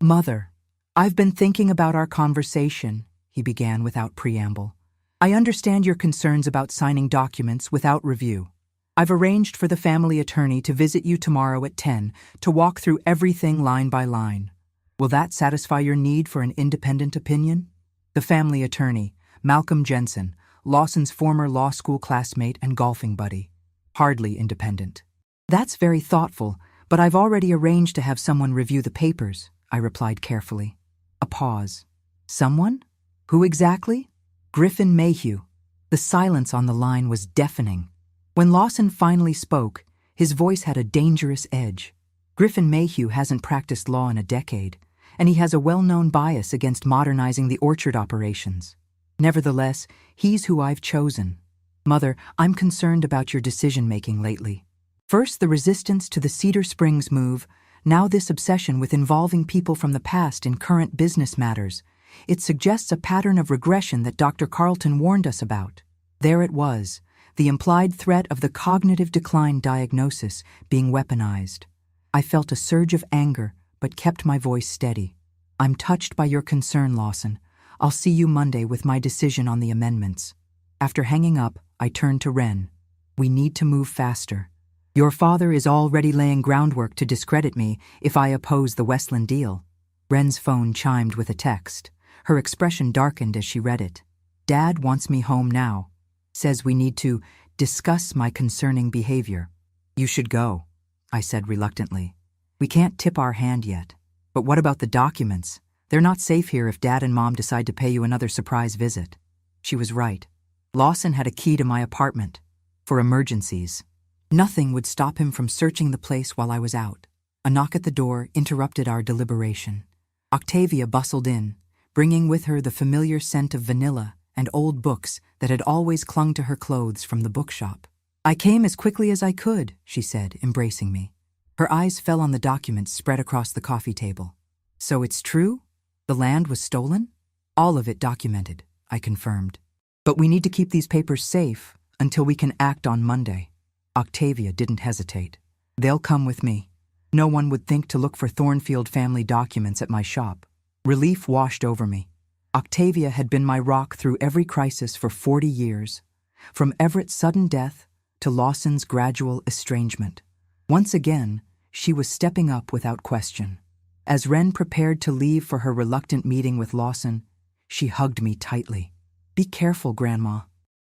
"Mother, I've been thinking about our conversation," he began without preamble. "I understand your concerns about signing documents without review. I've arranged for the family attorney to visit you tomorrow at 10 to walk through everything line by line. Will that satisfy your need for an independent opinion?" The family attorney, Malcolm Jensen, Lawson's former law school classmate and golfing buddy. Hardly independent. "That's very thoughtful, but I've already arranged to have someone review the papers," I replied carefully. A pause. "Someone? Who exactly?" "Griffin Mayhew." The silence on the line was deafening. When Lawson finally spoke, his voice had a dangerous edge. Griffin Mayhew hasn't practiced law in a decade, and he has a well-known bias against modernizing the orchard operations. Nevertheless, he's who I've chosen. Mother, I'm concerned about your decision-making lately. First, the resistance to the Cedar Springs move, now this obsession with involving people from the past in current business matters. It suggests a pattern of regression that Dr. Carlton warned us about. There it was, the implied threat of the cognitive decline diagnosis being weaponized. I felt a surge of anger, but kept my voice steady. "I'm touched by your concern, Lawson. I'll see you Monday with my decision on the amendments." After hanging up, I turned to Wren. "We need to move faster. Your father is already laying groundwork to discredit me if I oppose the Westland deal." Wren's phone chimed with a text. Her expression darkened as she read it. "Dad wants me home now. Says we need to discuss my concerning behavior." "You should go," I said reluctantly. "We can't tip our hand yet. But what about the documents? They're not safe here if Dad and Mom decide to pay you another surprise visit." She was right. Lawson had a key to my apartment. For emergencies. Nothing would stop him from searching the place while I was out. A knock at the door interrupted our deliberation. Octavia bustled in, bringing with her the familiar scent of vanilla and old books that had always clung to her clothes from the bookshop. "I came as quickly as I could," she said, embracing me. Her eyes fell on the documents spread across the coffee table. "So it's true? The land was stolen?" "All of it documented," I confirmed. "But we need to keep these papers safe until we can act on Monday." Octavia didn't hesitate. "They'll come with me. No one would think to look for Thornfield family documents at my shop." Relief washed over me. Octavia had been my rock through every crisis for 40 years, from Everett's sudden death to Lawson's gradual estrangement. Once again, she was stepping up without question. As Wren prepared to leave for her reluctant meeting with Lawson, she hugged me tightly. "Be careful, Grandma.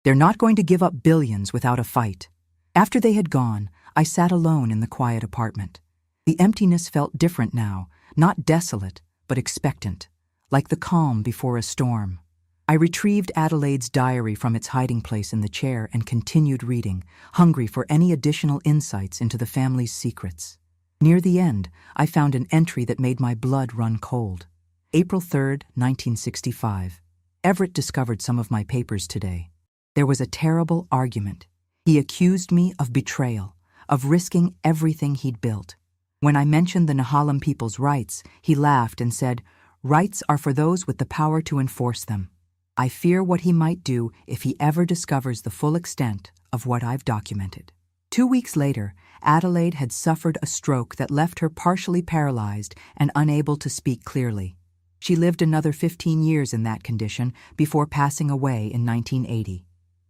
They're not going to give up billions without a fight." After they had gone, I sat alone in the quiet apartment. The emptiness felt different now, not desolate, but expectant, like the calm before a storm. I retrieved Adelaide's diary from its hiding place in the chair and continued reading, hungry for any additional insights into the family's secrets. Near the end, I found an entry that made my blood run cold. April 3rd, 1965. Everett discovered some of my papers today. There was a terrible argument. He accused me of betrayal, of risking everything he'd built. When I mentioned the Nehalem people's rights, he laughed and said, "Rights are for those with the power to enforce them." I fear what he might do if he ever discovers the full extent of what I've documented. 2 weeks later, Adelaide had suffered a stroke that left her partially paralyzed and unable to speak clearly. She lived another 15 years in that condition before passing away in 1980.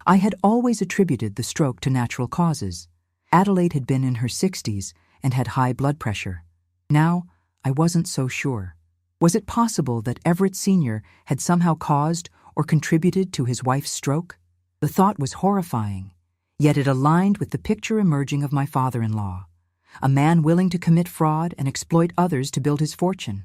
I had always attributed the stroke to natural causes. Adelaide had been in her 60s and had high blood pressure. Now, I wasn't so sure. Was it possible that Everett Sr. had somehow caused or contributed to his wife's stroke? The thought was horrifying, yet it aligned with the picture emerging of my father-in-law. A man willing to commit fraud and exploit others to build his fortune.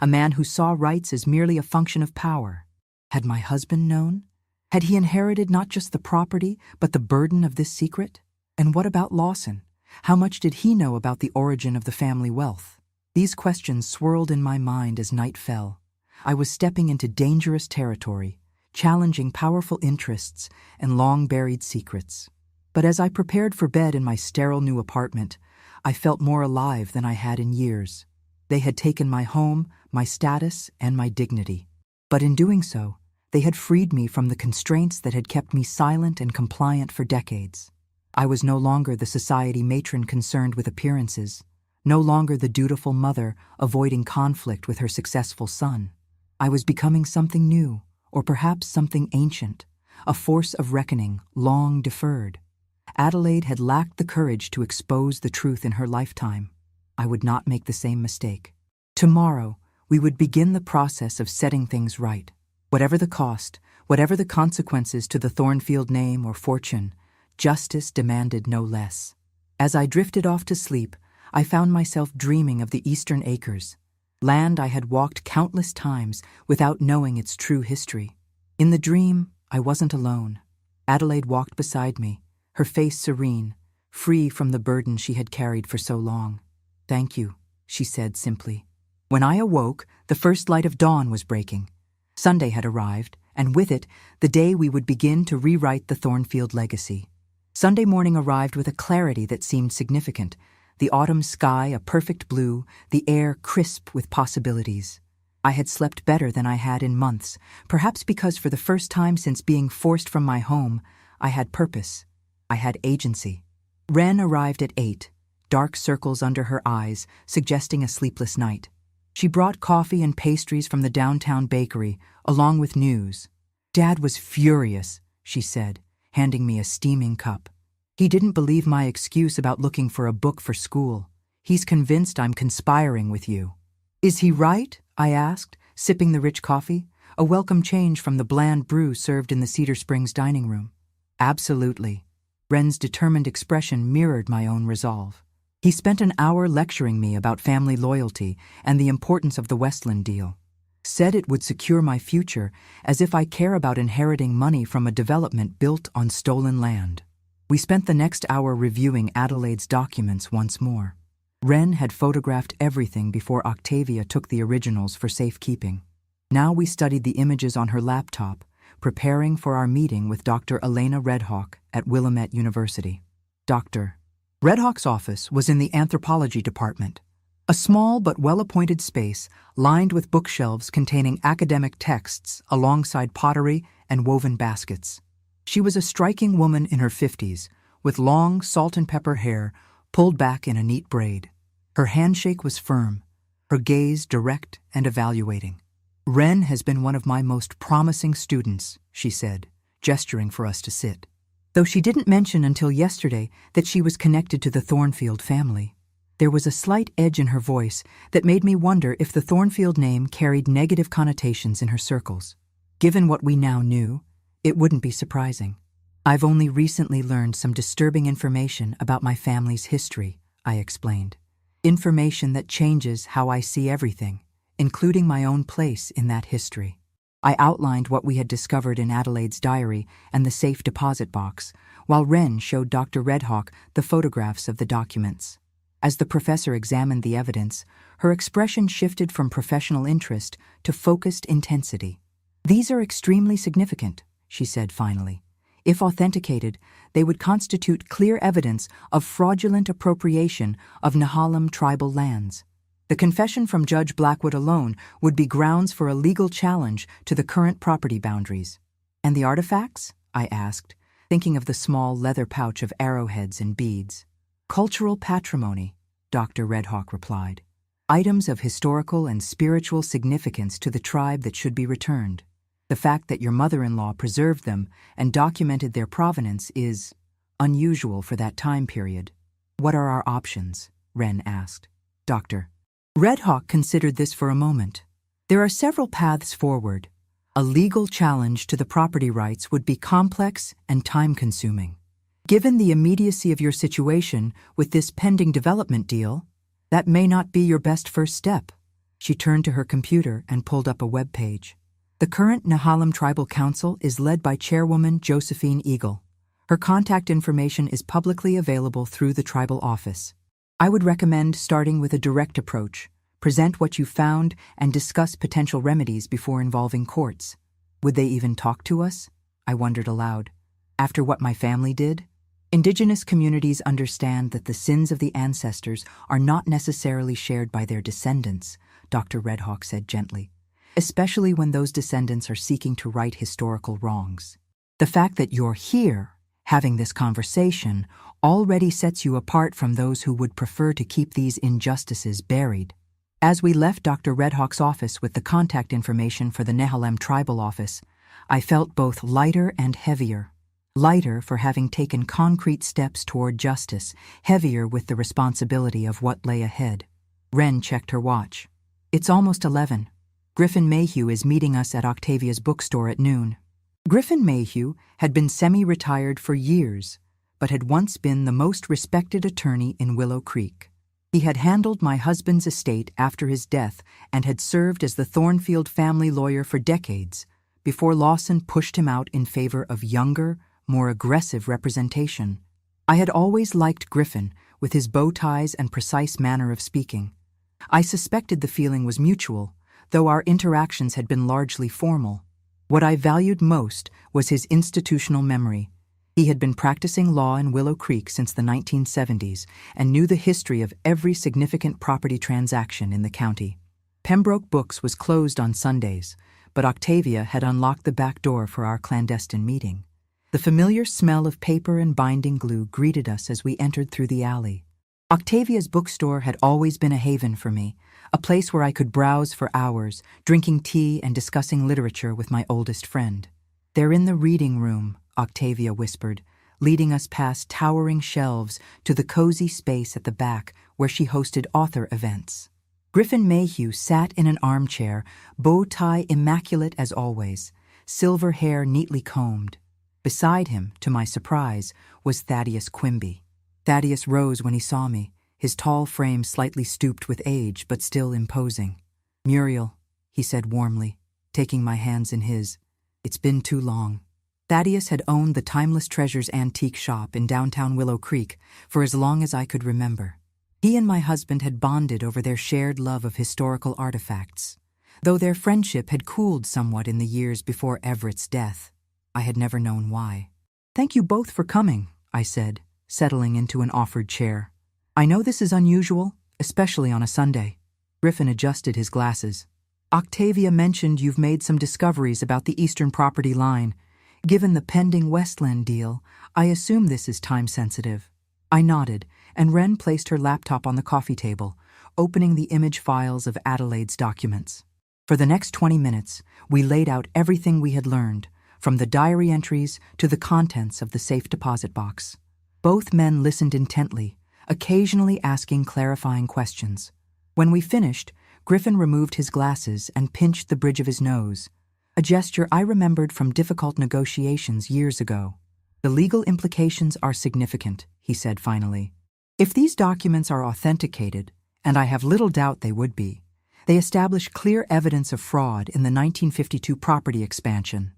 A man who saw rights as merely a function of power. Had my husband known? Had he inherited not just the property, but the burden of this secret? And what about Lawson? How much did he know about the origin of the family wealth? These questions swirled in my mind as night fell. I was stepping into dangerous territory, challenging powerful interests and long-buried secrets. But as I prepared for bed in my sterile new apartment, I felt more alive than I had in years. They had taken my home, my status, and my dignity. But in doing so, they had freed me from the constraints that had kept me silent and compliant for decades. I was no longer the society matron concerned with appearances, no longer the dutiful mother avoiding conflict with her successful son. I was becoming something new, or perhaps something ancient, a force of reckoning long deferred. Adelaide had lacked the courage to expose the truth in her lifetime. I would not make the same mistake. Tomorrow, we would begin the process of setting things right. Whatever the cost, whatever the consequences to the Thornfield name or fortune, justice demanded no less. As I drifted off to sleep, I found myself dreaming of the Eastern Acres, land I had walked countless times without knowing its true history. In the dream, I wasn't alone. Adelaide walked beside me, her face serene, free from the burden she had carried for so long. "Thank you," she said simply. When I awoke, the first light of dawn was breaking. Sunday had arrived, and with it, the day we would begin to rewrite the Thornfield legacy. Sunday morning arrived with a clarity that seemed significant, the autumn sky a perfect blue, the air crisp with possibilities. I had slept better than I had in months, perhaps because for the first time since being forced from my home, I had purpose. I had agency. Wren arrived at 8, dark circles under her eyes, suggesting a sleepless night. She brought coffee and pastries from the downtown bakery, along with news. "Dad was furious," she said, handing me a steaming cup. "He didn't believe my excuse about looking for a book for school. He's convinced I'm conspiring with you." "Is he right?" I asked, sipping the rich coffee, a welcome change from the bland brew served in the Cedar Springs dining room. "Absolutely." Wren's determined expression mirrored my own resolve. He spent an hour lecturing me about family loyalty and the importance of the Westland deal. Said it would secure my future, as if I care about inheriting money from a development built on stolen land. We spent the next hour reviewing Adelaide's documents once more. Wren had photographed everything before Octavia took the originals for safekeeping. Now we studied the images on her laptop, preparing for our meeting with Dr. Elena Redhawk at Willamette University. Dr. Redhawk's office was in the anthropology department, a small but well-appointed space lined with bookshelves containing academic texts alongside pottery and woven baskets. She was a striking woman in her 50s, with long salt-and-pepper hair pulled back in a neat braid. Her handshake was firm, her gaze direct and evaluating. "Wren has been one of my most promising students," she said, gesturing for us to sit. Though she didn't mention until yesterday that she was connected to the Thornfield family. There was a slight edge in her voice that made me wonder if the Thornfield name carried negative connotations in her circles. Given what we now knew, it wouldn't be surprising. "I've only recently learned some disturbing information about my family's history," I explained. "Information that changes how I see everything, including my own place in that history." I outlined what we had discovered in Adelaide's diary and the safe deposit box, while Wren showed Dr. Redhawk the photographs of the documents. As the professor examined the evidence, her expression shifted from professional interest to focused intensity. "These are extremely significant," she said finally. "If authenticated, they would constitute clear evidence of fraudulent appropriation of Nehalem tribal lands. The confession from Judge Blackwood alone would be grounds for a legal challenge to the current property boundaries." "And the artifacts?" I asked, thinking of the small leather pouch of arrowheads and beads. "Cultural patrimony," Dr. Redhawk replied. "Items of historical and spiritual significance to the tribe that should be returned. The fact that your mother-in-law preserved them and documented their provenance is unusual for that time period. What are our options? Wren asked. Dr. Red Hawk considered this for a moment. There are several paths forward. A legal challenge to the property rights would be complex and time-consuming. Given the immediacy of your situation with this pending development deal, that may not be your best first step. She turned to her computer and pulled up a web page. The current Nehalem Tribal Council is led by Chairwoman Josephine Eagle. Her contact information is publicly available through the tribal office. I would recommend starting with a direct approach. Present what you found and discuss potential remedies before involving courts. Would they even talk to us? I wondered aloud. After what my family did? Indigenous communities understand that the sins of the ancestors are not necessarily shared by their descendants, Dr. Red Hawk said gently, especially when those descendants are seeking to right historical wrongs. The fact that you're here, having this conversation, already sets you apart from those who would prefer to keep these injustices buried. As we left Dr. Red Hawk's office with the contact information for the Nehalem tribal office, I felt both lighter and heavier. Lighter for having taken concrete steps toward justice, heavier with the responsibility of what lay ahead. Wren checked her watch. It's almost 11. Griffin Mayhew is meeting us at Octavia's bookstore at noon. Griffin Mayhew had been semi-retired for years, but had once been the most respected attorney in Willow Creek. He had handled my husband's estate after his death and had served as the Thornfield family lawyer for decades, before Lawson pushed him out in favor of younger, more aggressive representation. I had always liked Griffin, with his bow ties and precise manner of speaking. I suspected the feeling was mutual, though our interactions had been largely formal. What I valued most was his institutional memory. He had been practicing law in Willow Creek since the 1970s and knew the history of every significant property transaction in the county. Pembroke Books was closed on Sundays, but Octavia had unlocked the back door for our clandestine meeting. The familiar smell of paper and binding glue greeted us as we entered through the alley. Octavia's bookstore had always been a haven for me, a place where I could browse for hours, drinking tea and discussing literature with my oldest friend. "They're in the reading room," Octavia whispered, leading us past towering shelves to the cozy space at the back where she hosted author events. Griffin Mayhew sat in an armchair, bow tie immaculate as always, silver hair neatly combed. Beside him, to my surprise, was Thaddeus Quimby. Thaddeus rose when he saw me, his tall frame slightly stooped with age but still imposing. "Muriel," he said warmly, taking my hands in his. "It's been too long." Thaddeus had owned the Timeless Treasures antique shop in downtown Willow Creek for as long as I could remember. He and my husband had bonded over their shared love of historical artifacts, though their friendship had cooled somewhat in the years before Everett's death. I had never known why. "Thank you both for coming," I said, settling into an offered chair. "I know this is unusual, especially on a Sunday." Griffin adjusted his glasses. "Octavia mentioned you've made some discoveries about the eastern property line. Given the pending Westland deal, I assume this is time-sensitive." I nodded, and Wren placed her laptop on the coffee table, opening the image files of Adelaide's documents. For the next 20 minutes, we laid out everything we had learned, from the diary entries to the contents of the safe deposit box. Both men listened intently, occasionally asking clarifying questions. When we finished, Griffin removed his glasses and pinched the bridge of his nose, a gesture I remembered from difficult negotiations years ago. "The legal implications are significant," he said finally. "If these documents are authenticated, and I have little doubt they would be, they establish clear evidence of fraud in the 1952 property expansion.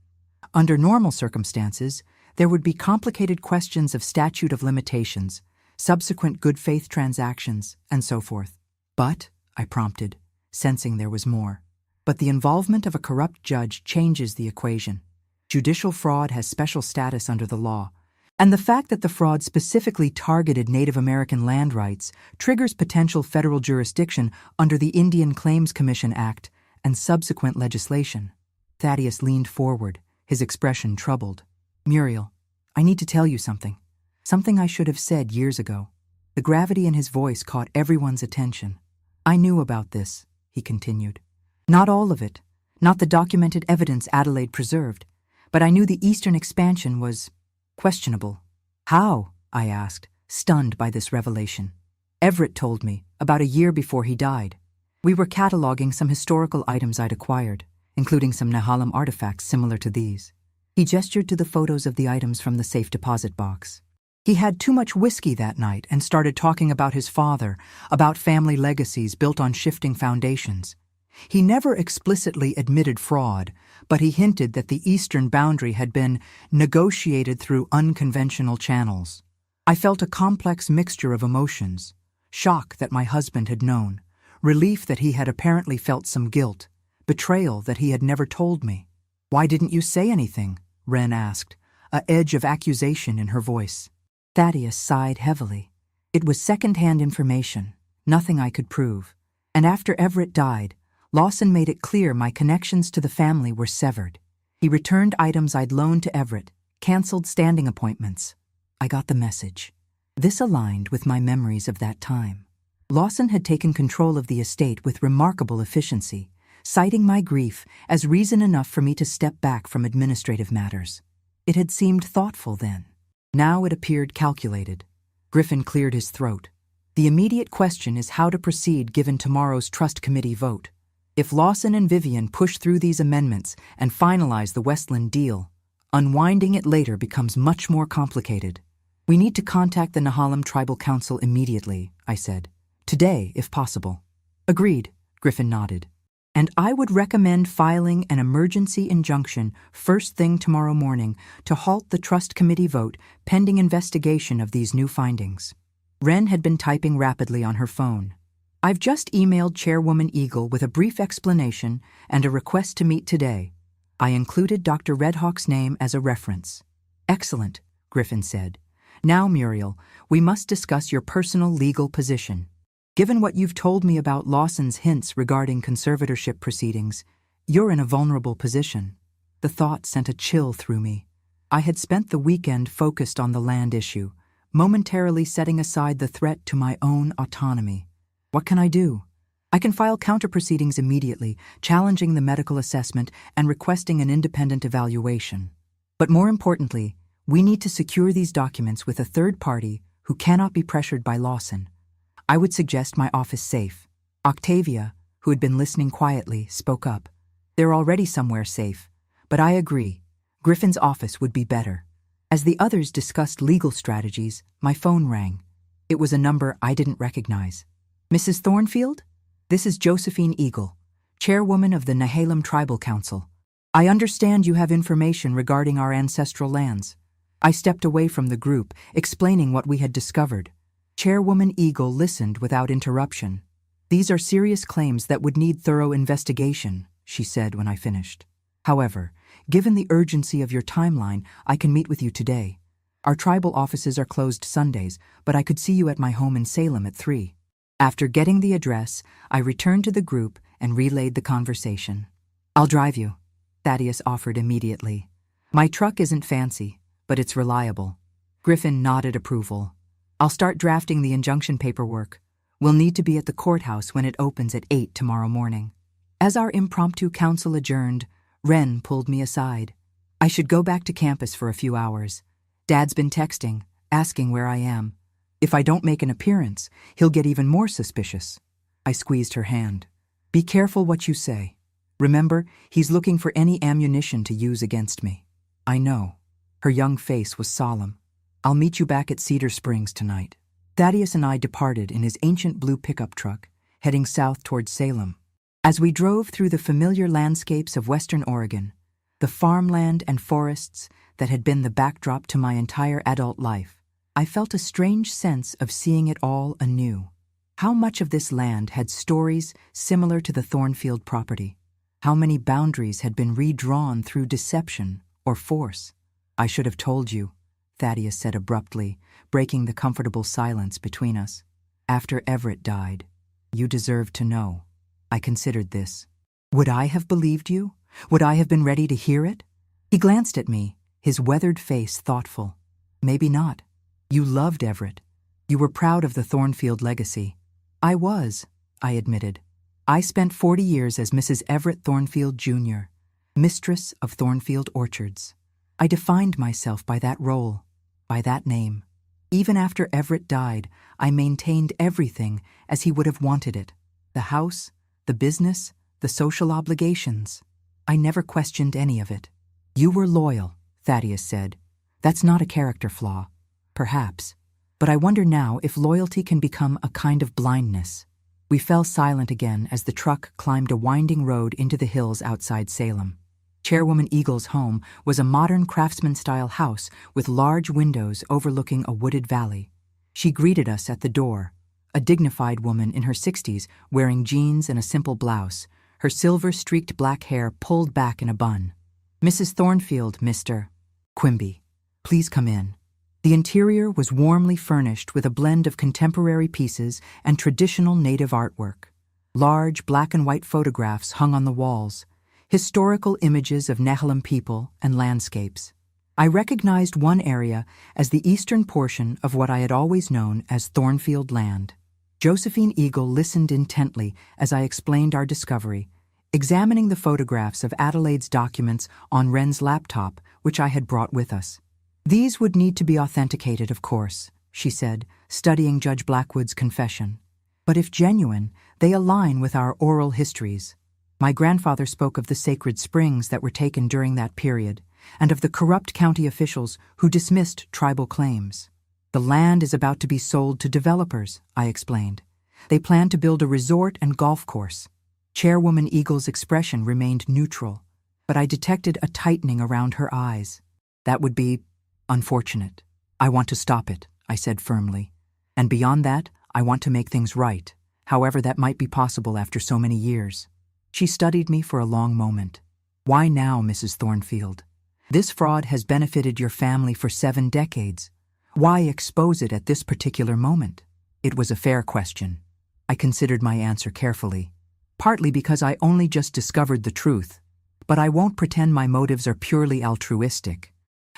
Under normal circumstances, there would be complicated questions of statute of limitations, subsequent good faith transactions, and so forth." "But," I prompted, sensing there was more. "But the involvement of a corrupt judge changes the equation. Judicial fraud has special status under the law, and the fact that the fraud specifically targeted Native American land rights triggers potential federal jurisdiction under the Indian Claims Commission Act and subsequent legislation." Thaddeus leaned forward, his expression troubled. "Muriel, I need to tell you something. Something I should have said years ago." The gravity in his voice caught everyone's attention. "I knew about this," he continued. "Not all of it. not the documented evidence Adelaide preserved, but I knew the eastern expansion was questionable. How? I asked, stunned by this revelation. Everett told me, about a year before he died. We were cataloging some historical items I'd acquired, including some Nehalem artifacts similar to these. He gestured to the photos of the items from the safe deposit box. He had too much whiskey that night and started talking about his father, about family legacies built on shifting foundations. He never explicitly admitted fraud, but he hinted that the eastern boundary had been negotiated through unconventional channels. I felt a complex mixture of emotions: shock that my husband had known, relief that he had apparently felt some guilt, betrayal that he had never told me. "Why didn't you say anything?" Wren asked, a edge of accusation in her voice. Thaddeus sighed heavily. It was second-hand information, nothing I could prove. And after Everett died, Lawson made it clear my connections to the family were severed. He returned items I'd loaned to Everett, canceled standing appointments. I got the message. This aligned with my memories of that time. Lawson had taken control of the estate with remarkable efficiency, citing my grief as reason enough for me to step back from administrative matters. It had seemed thoughtful then. Now it appeared calculated. Griffin cleared his throat. The immediate question is how to proceed given tomorrow's trust committee vote. If Lawson and Vivian push through these amendments and finalize the Westland deal, unwinding it later becomes much more complicated. We need to contact the Nehalem Tribal Council immediately, I said. Today, if possible. Agreed, Griffin nodded. And I would recommend filing an emergency injunction first thing tomorrow morning to halt the trust committee vote pending investigation of these new findings. Wren had been typing rapidly on her phone. I've just emailed Chairwoman Eagle with a brief explanation and a request to meet today. I included Dr. Redhawk's name as a reference. Excellent, Griffin said. Now, Muriel, we must discuss your personal legal position. Given what you've told me about Lawson's hints regarding conservatorship proceedings, you're in a vulnerable position. The thought sent a chill through me. I had spent the weekend focused on the land issue, momentarily setting aside the threat to my own autonomy. What can I do? I can file counter-proceedings immediately, challenging the medical assessment and requesting an independent evaluation. But more importantly, we need to secure these documents with a third party who cannot be pressured by Lawson. I would suggest my office safe. Octavia, who had been listening quietly, spoke up. They're already somewhere safe, but I agree. Griffin's office would be better. As the others discussed legal strategies, my phone rang. It was a number I didn't recognize. Mrs. Thornfield? This is Josephine Eagle, chairwoman of the Nehalem Tribal Council. I understand you have information regarding our ancestral lands. I stepped away from the group, explaining what we had discovered. Chairwoman Eagle listened without interruption. These are serious claims that would need thorough investigation, she said when I finished. However, given the urgency of your timeline, I can meet with you today. Our tribal offices are closed Sundays, but I could see you at my home in Salem at 3. After getting the address, I returned to the group and relayed the conversation. I'll drive you, Thaddeus offered immediately. My truck isn't fancy, but it's reliable. Griffin nodded approval. I'll start drafting the injunction paperwork. We'll need to be at the courthouse when it opens at 8 tomorrow morning. As our impromptu council adjourned, Wren pulled me aside. I should go back to campus for a few hours. Dad's been texting, asking where I am. If I don't make an appearance, he'll get even more suspicious. I squeezed her hand. Be careful what you say. Remember, he's looking for any ammunition to use against me. I know. Her young face was solemn. I'll meet you back at Cedar Springs tonight. Thaddeus and I departed in his ancient blue pickup truck, heading south towards Salem. As we drove through the familiar landscapes of western Oregon, the farmland and forests that had been the backdrop to my entire adult life, I felt a strange sense of seeing it all anew. How much of this land had stories similar to the Thornfield property? How many boundaries had been redrawn through deception or force? I should have told you, Thaddeus said abruptly, breaking the comfortable silence between us. After Everett died, you deserved to know. I considered this. Would I have believed you? Would I have been ready to hear it? He glanced at me, his weathered face thoughtful. Maybe not. You loved Everett. You were proud of the Thornfield legacy. I was, I admitted. I spent 40 years as Mrs. Everett Thornfield, Jr., mistress of Thornfield Orchards. I defined myself by that role, by that name. Even after Everett died, I maintained everything as he would have wanted it. The house, the business, the social obligations. I never questioned any of it. You were loyal, Thaddeus said. That's not a character flaw. Perhaps. But I wonder now if loyalty can become a kind of blindness. We fell silent again as the truck climbed a winding road into the hills outside Salem. Chairwoman Eagle's home was a modern craftsman-style house with large windows overlooking a wooded valley. She greeted us at the door, a dignified woman in her 60s wearing jeans and a simple blouse, her silver-streaked black hair pulled back in a bun. Mrs. Thornfield, Mr. Quimby. Please come in. The interior was warmly furnished with a blend of contemporary pieces and traditional native artwork. Large black and white photographs hung on the walls, historical images of Nehalem people and landscapes. I recognized one area as the eastern portion of what I had always known as Thornfield land. Josephine Eagle listened intently as I explained our discovery, examining the photographs of Adelaide's documents on Wren's laptop, which I had brought with us. These would need to be authenticated, of course, she said, studying Judge Blackwood's confession. But if genuine, they align with our oral histories. My grandfather spoke of the sacred springs that were taken during that period, and of the corrupt county officials who dismissed tribal claims. The land is about to be sold to developers, I explained. They plan to build a resort and golf course. Chairwoman Eagle's expression remained neutral, but I detected a tightening around her eyes. That would be unfortunate. I want to stop it, I said firmly. And beyond that, I want to make things right, however that might be possible after so many years. She studied me for a long moment. Why now, Mrs. Thornfield? This fraud has benefited your family for 7 decades. Why expose it at this particular moment? It was a fair question. I considered my answer carefully, partly because I only just discovered the truth, but I won't pretend my motives are purely altruistic.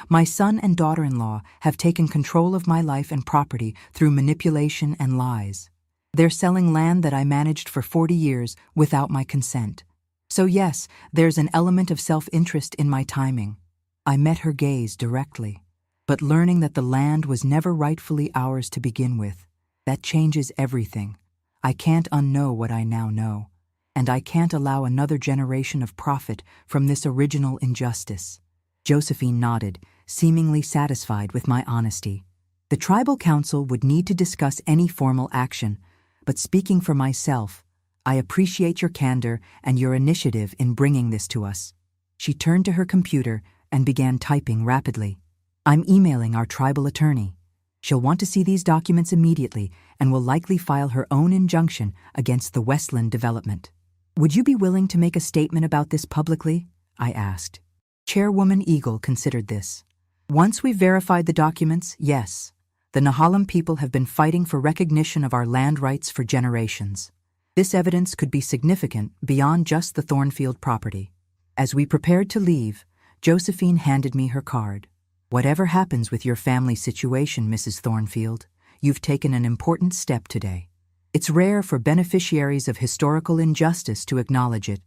My son and daughter-in-law have taken control of my life and property through manipulation and lies. They're selling land that I managed for 40 years without my consent. So yes, there's an element of self-interest in my timing. I met her gaze directly, but learning that the land was never rightfully ours to begin with, that changes everything. I can't unknow what I now know, and I can't allow another generation of profit from this original injustice. Josephine nodded, seemingly satisfied with my honesty. The tribal council would need to discuss any formal action, but speaking for myself, I appreciate your candor and your initiative in bringing this to us. She turned to her computer and began typing rapidly. I'm emailing our tribal attorney. She'll want to see these documents immediately and will likely file her own injunction against the Westland development. Would you be willing to make a statement about this publicly? I asked. Chairwoman Eagle considered this. Once we've verified the documents, yes. The Nehalem people have been fighting for recognition of our land rights for generations. This evidence could be significant beyond just the Thornfield property. As we prepared to leave, Josephine handed me her card. Whatever happens with your family situation, Mrs. Thornfield, you've taken an important step today. It's rare for beneficiaries of historical injustice to acknowledge it,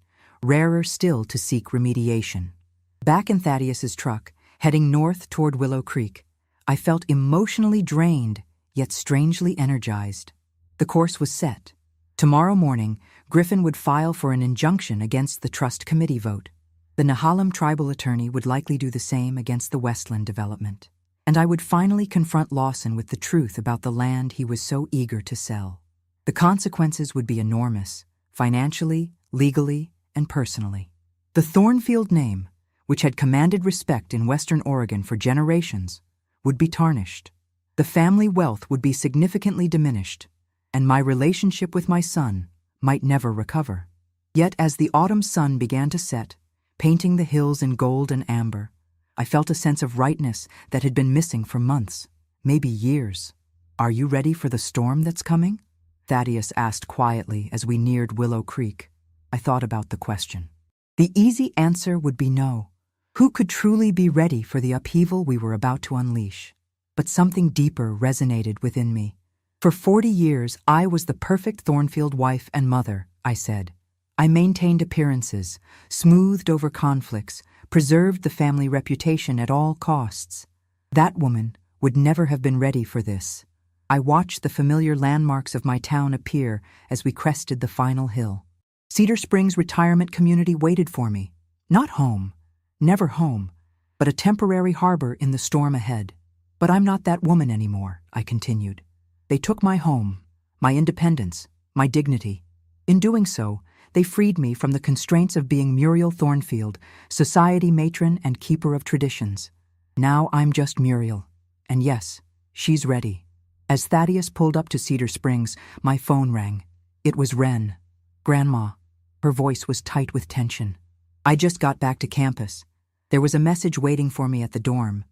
rarer still to seek remediation. Back in Thaddeus's truck, heading north toward Willow Creek, I felt emotionally drained, yet strangely energized. The course was set. Tomorrow morning, Griffin would file for an injunction against the trust committee vote. The Nehalem tribal attorney would likely do the same against the Westland development. And I would finally confront Lawson with the truth about the land he was so eager to sell. The consequences would be enormous, financially, legally, and personally. The Thornfield name, which had commanded respect in Western Oregon for generations, would be tarnished. The family wealth would be significantly diminished, and my relationship with my son might never recover. Yet as the autumn sun began to set, painting the hills in gold and amber, I felt a sense of rightness that had been missing for months, maybe years. Are you ready for the storm that's coming? Thaddeus asked quietly as we neared Willow Creek. I thought about the question. The easy answer would be no. Who could truly be ready for the upheaval we were about to unleash? But something deeper resonated within me. For 40 years, I was the perfect Thornfield wife and mother, I said. I maintained appearances, smoothed over conflicts, preserved the family reputation at all costs. That woman would never have been ready for this. I watched the familiar landmarks of my town appear as we crested the final hill. Cedar Springs Retirement Community waited for me. Not home, never home, but a temporary harbor in the storm ahead. But I'm not that woman anymore, I continued. They took my home, my independence, my dignity. In doing so, they freed me from the constraints of being Muriel Thornfield, society matron and keeper of traditions. Now I'm just Muriel. And yes, she's ready. As Thaddeus pulled up to Cedar Springs, my phone rang. It was Wren. Grandma. Her voice was tight with tension. I just got back to campus. There was a message waiting for me at the dorm.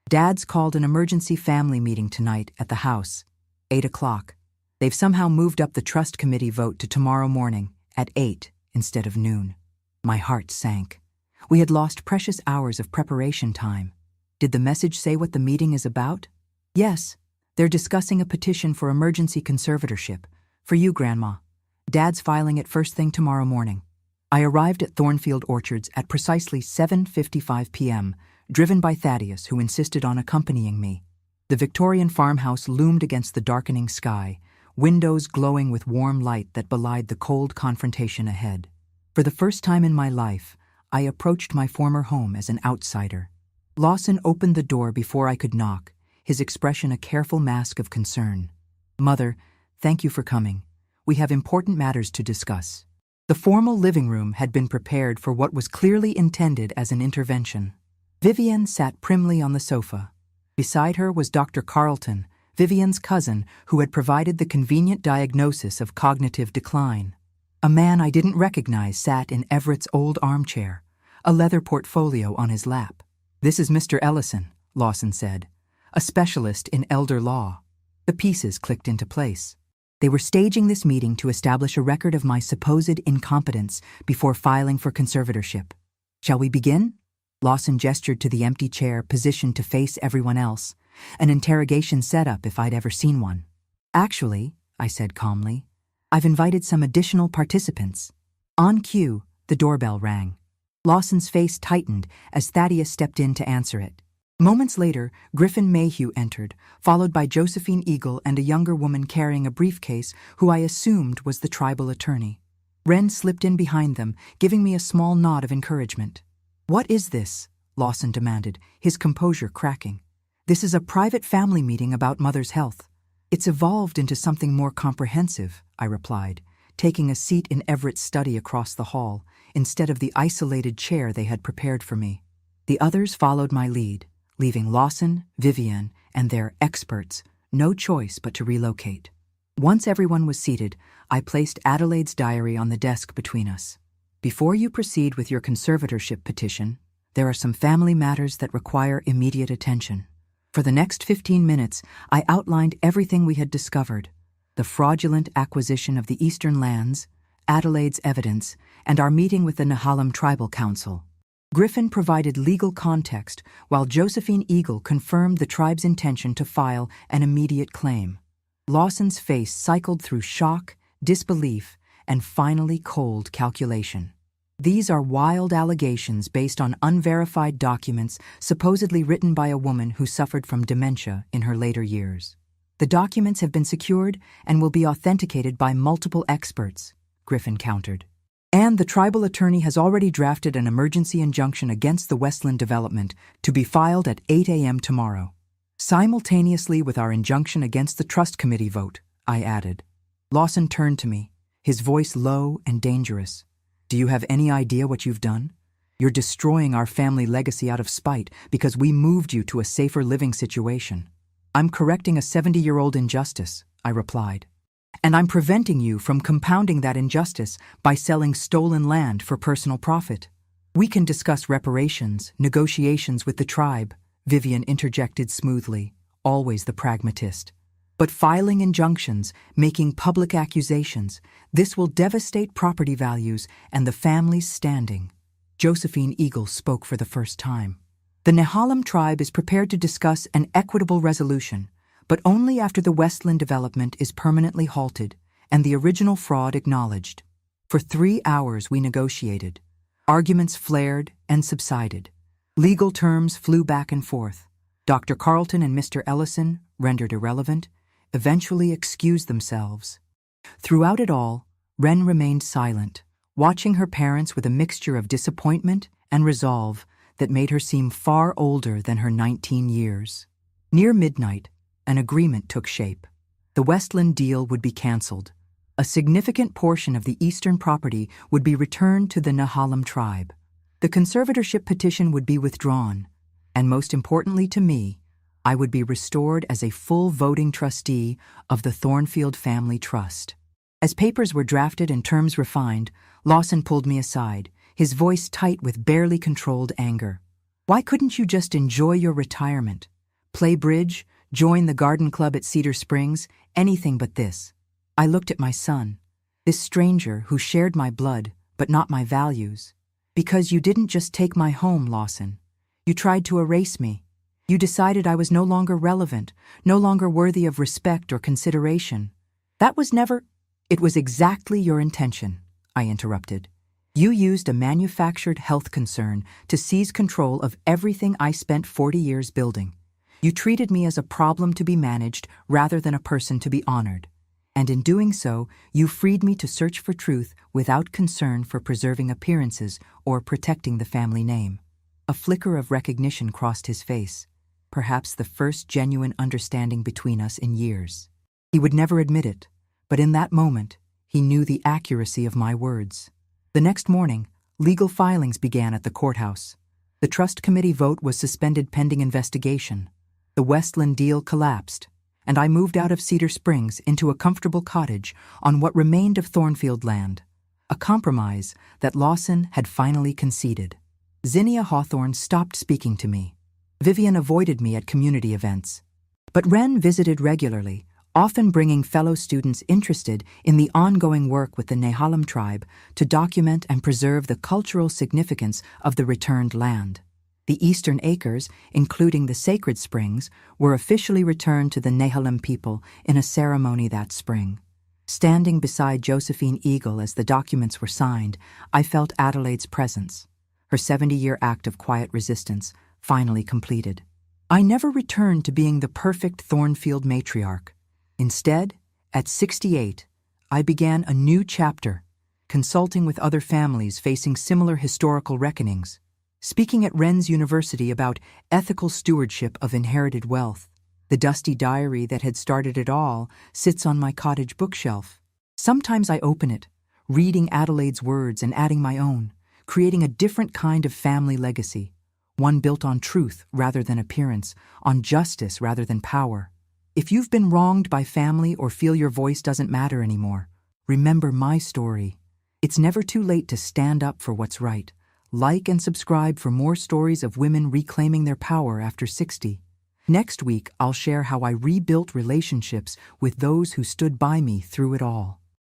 Dad's called an emergency family meeting tonight at the house. 8 o'clock. They've somehow moved up the trust committee vote to tomorrow morning at 8 instead of noon. My heart sank. We had lost precious hours of preparation time. Did the message say what the meeting is about? Yes. They're discussing a petition for emergency conservatorship. For you, Grandma. Dad's filing it first thing tomorrow morning. I arrived at Thornfield Orchards at precisely 7:55 p.m., driven by Thaddeus, who insisted on accompanying me. The Victorian farmhouse loomed against the darkening sky, windows glowing with warm light that belied the cold confrontation ahead. For the first time in my life, I approached my former home as an outsider. Lawson opened the door before I could knock, his expression a careful mask of concern. Mother, thank you for coming. We have important matters to discuss. The formal living room had been prepared for what was clearly intended as an intervention. Vivian sat primly on the sofa. Beside her was Dr. Carlton, Vivian's cousin, who had provided the convenient diagnosis of cognitive decline. A man I didn't recognize sat in Everett's old armchair, a leather portfolio on his lap. This is Mr. Ellison, Lawson said, a specialist in elder law. The pieces clicked into place. They were staging this meeting to establish a record of my supposed incompetence before filing for conservatorship. Shall we begin? Lawson gestured to the empty chair positioned to face everyone else, an interrogation setup if I'd ever seen one. Actually, I said calmly, I've invited some additional participants. On cue, the doorbell rang. Lawson's face tightened as Thaddeus stepped in to answer it. Moments later, Griffin Mayhew entered, followed by Josephine Eagle and a younger woman carrying a briefcase who I assumed was the tribal attorney. Wren slipped in behind them, giving me a small nod of encouragement. What is this? Lawson demanded, his composure cracking. This is a private family meeting about Mother's health. It's evolved into something more comprehensive, I replied, taking a seat in Everett's study across the hall, instead of the isolated chair they had prepared for me. The others followed my lead, leaving Lawson, Vivian, and their experts no choice but to relocate. Once everyone was seated, I placed Adelaide's diary on the desk between us. Before you proceed with your conservatorship petition, there are some family matters that require immediate attention. For the next 15 minutes, I outlined everything we had discovered: the fraudulent acquisition of the eastern lands, Adelaide's evidence, and our meeting with the Nehalem Tribal Council. Griffin provided legal context, while Josephine Eagle confirmed the tribe's intention to file an immediate claim. Lawson's face cycled through shock, disbelief, and finally cold calculation. These are wild allegations based on unverified documents supposedly written by a woman who suffered from dementia in her later years. The documents have been secured and will be authenticated by multiple experts, Griffin countered. And the tribal attorney has already drafted an emergency injunction against the Westland development to be filed at 8 a.m. tomorrow. Simultaneously with our injunction against the trust committee vote, I added. Lawson turned to me, his voice low and dangerous. Do you have any idea what you've done? You're destroying our family legacy out of spite because we moved you to a safer living situation. I'm correcting a 70-year-old injustice, I replied. And I'm preventing you from compounding that injustice by selling stolen land for personal profit. We can discuss reparations, negotiations with the tribe, Vivian interjected smoothly, always the pragmatist. But filing injunctions, making public accusations, this will devastate property values and the family's standing. Josephine Eagle spoke for the first time. The Nehalem tribe is prepared to discuss an equitable resolution, but only after the Westland development is permanently halted and the original fraud acknowledged. For 3 hours we negotiated. Arguments flared and subsided. Legal terms flew back and forth. Dr. Carlton and Mr. Ellison, rendered irrelevant, eventually excused themselves. Throughout it all, Wren remained silent, watching her parents with a mixture of disappointment and resolve that made her seem far older than her 19 years. Near midnight, an agreement took shape. The Westland deal would be cancelled. A significant portion of the eastern property would be returned to the Nehalem tribe. The conservatorship petition would be withdrawn, and most importantly to me, I would be restored as a full voting trustee of the Thornfield Family Trust. As papers were drafted and terms refined, Lawson pulled me aside, his voice tight with barely controlled anger. Why couldn't you just enjoy your retirement? Play bridge, join the garden club at Cedar Springs, anything but this. I looked at my son, this stranger who shared my blood but not my values. Because you didn't just take my home, Lawson. You tried to erase me. You decided I was no longer relevant, no longer worthy of respect or consideration. That was never— It was exactly your intention, I interrupted. You used a manufactured health concern to seize control of everything I spent 40 years building. You treated me as a problem to be managed rather than a person to be honored. And in doing so, you freed me to search for truth without concern for preserving appearances or protecting the family name. A flicker of recognition crossed his face, perhaps the first genuine understanding between us in years. He would never admit it, but in that moment, he knew the accuracy of my words. The next morning, legal filings began at the courthouse. The trust committee vote was suspended pending investigation. The Westland deal collapsed, and I moved out of Cedar Springs into a comfortable cottage on what remained of Thornfield land, a compromise that Lawson had finally conceded. Zinnia Hawthorne stopped speaking to me. Vivian avoided me at community events. But Wren visited regularly, often bringing fellow students interested in the ongoing work with the Nehalem tribe to document and preserve the cultural significance of the returned land. The eastern acres, including the sacred springs, were officially returned to the Nehalem people in a ceremony that spring. Standing beside Josephine Eagle as the documents were signed, I felt Adelaide's presence, her 70-year act of quiet resistance, finally completed. I never returned to being the perfect Thornfield matriarch. Instead, at 68, I began a new chapter, consulting with other families facing similar historical reckonings, speaking at Wren's University about ethical stewardship of inherited wealth. The dusty diary that had started it all sits on my cottage bookshelf. Sometimes I open it, reading Adelaide's words and adding my own, creating a different kind of family legacy, one built on truth rather than appearance, on justice rather than power. If you've been wronged by family or feel your voice doesn't matter anymore, remember my story. It's never too late to stand up for what's right. Like and subscribe for more stories of women reclaiming their power after 60. Next week, I'll share how I rebuilt relationships with those who stood by me through it all.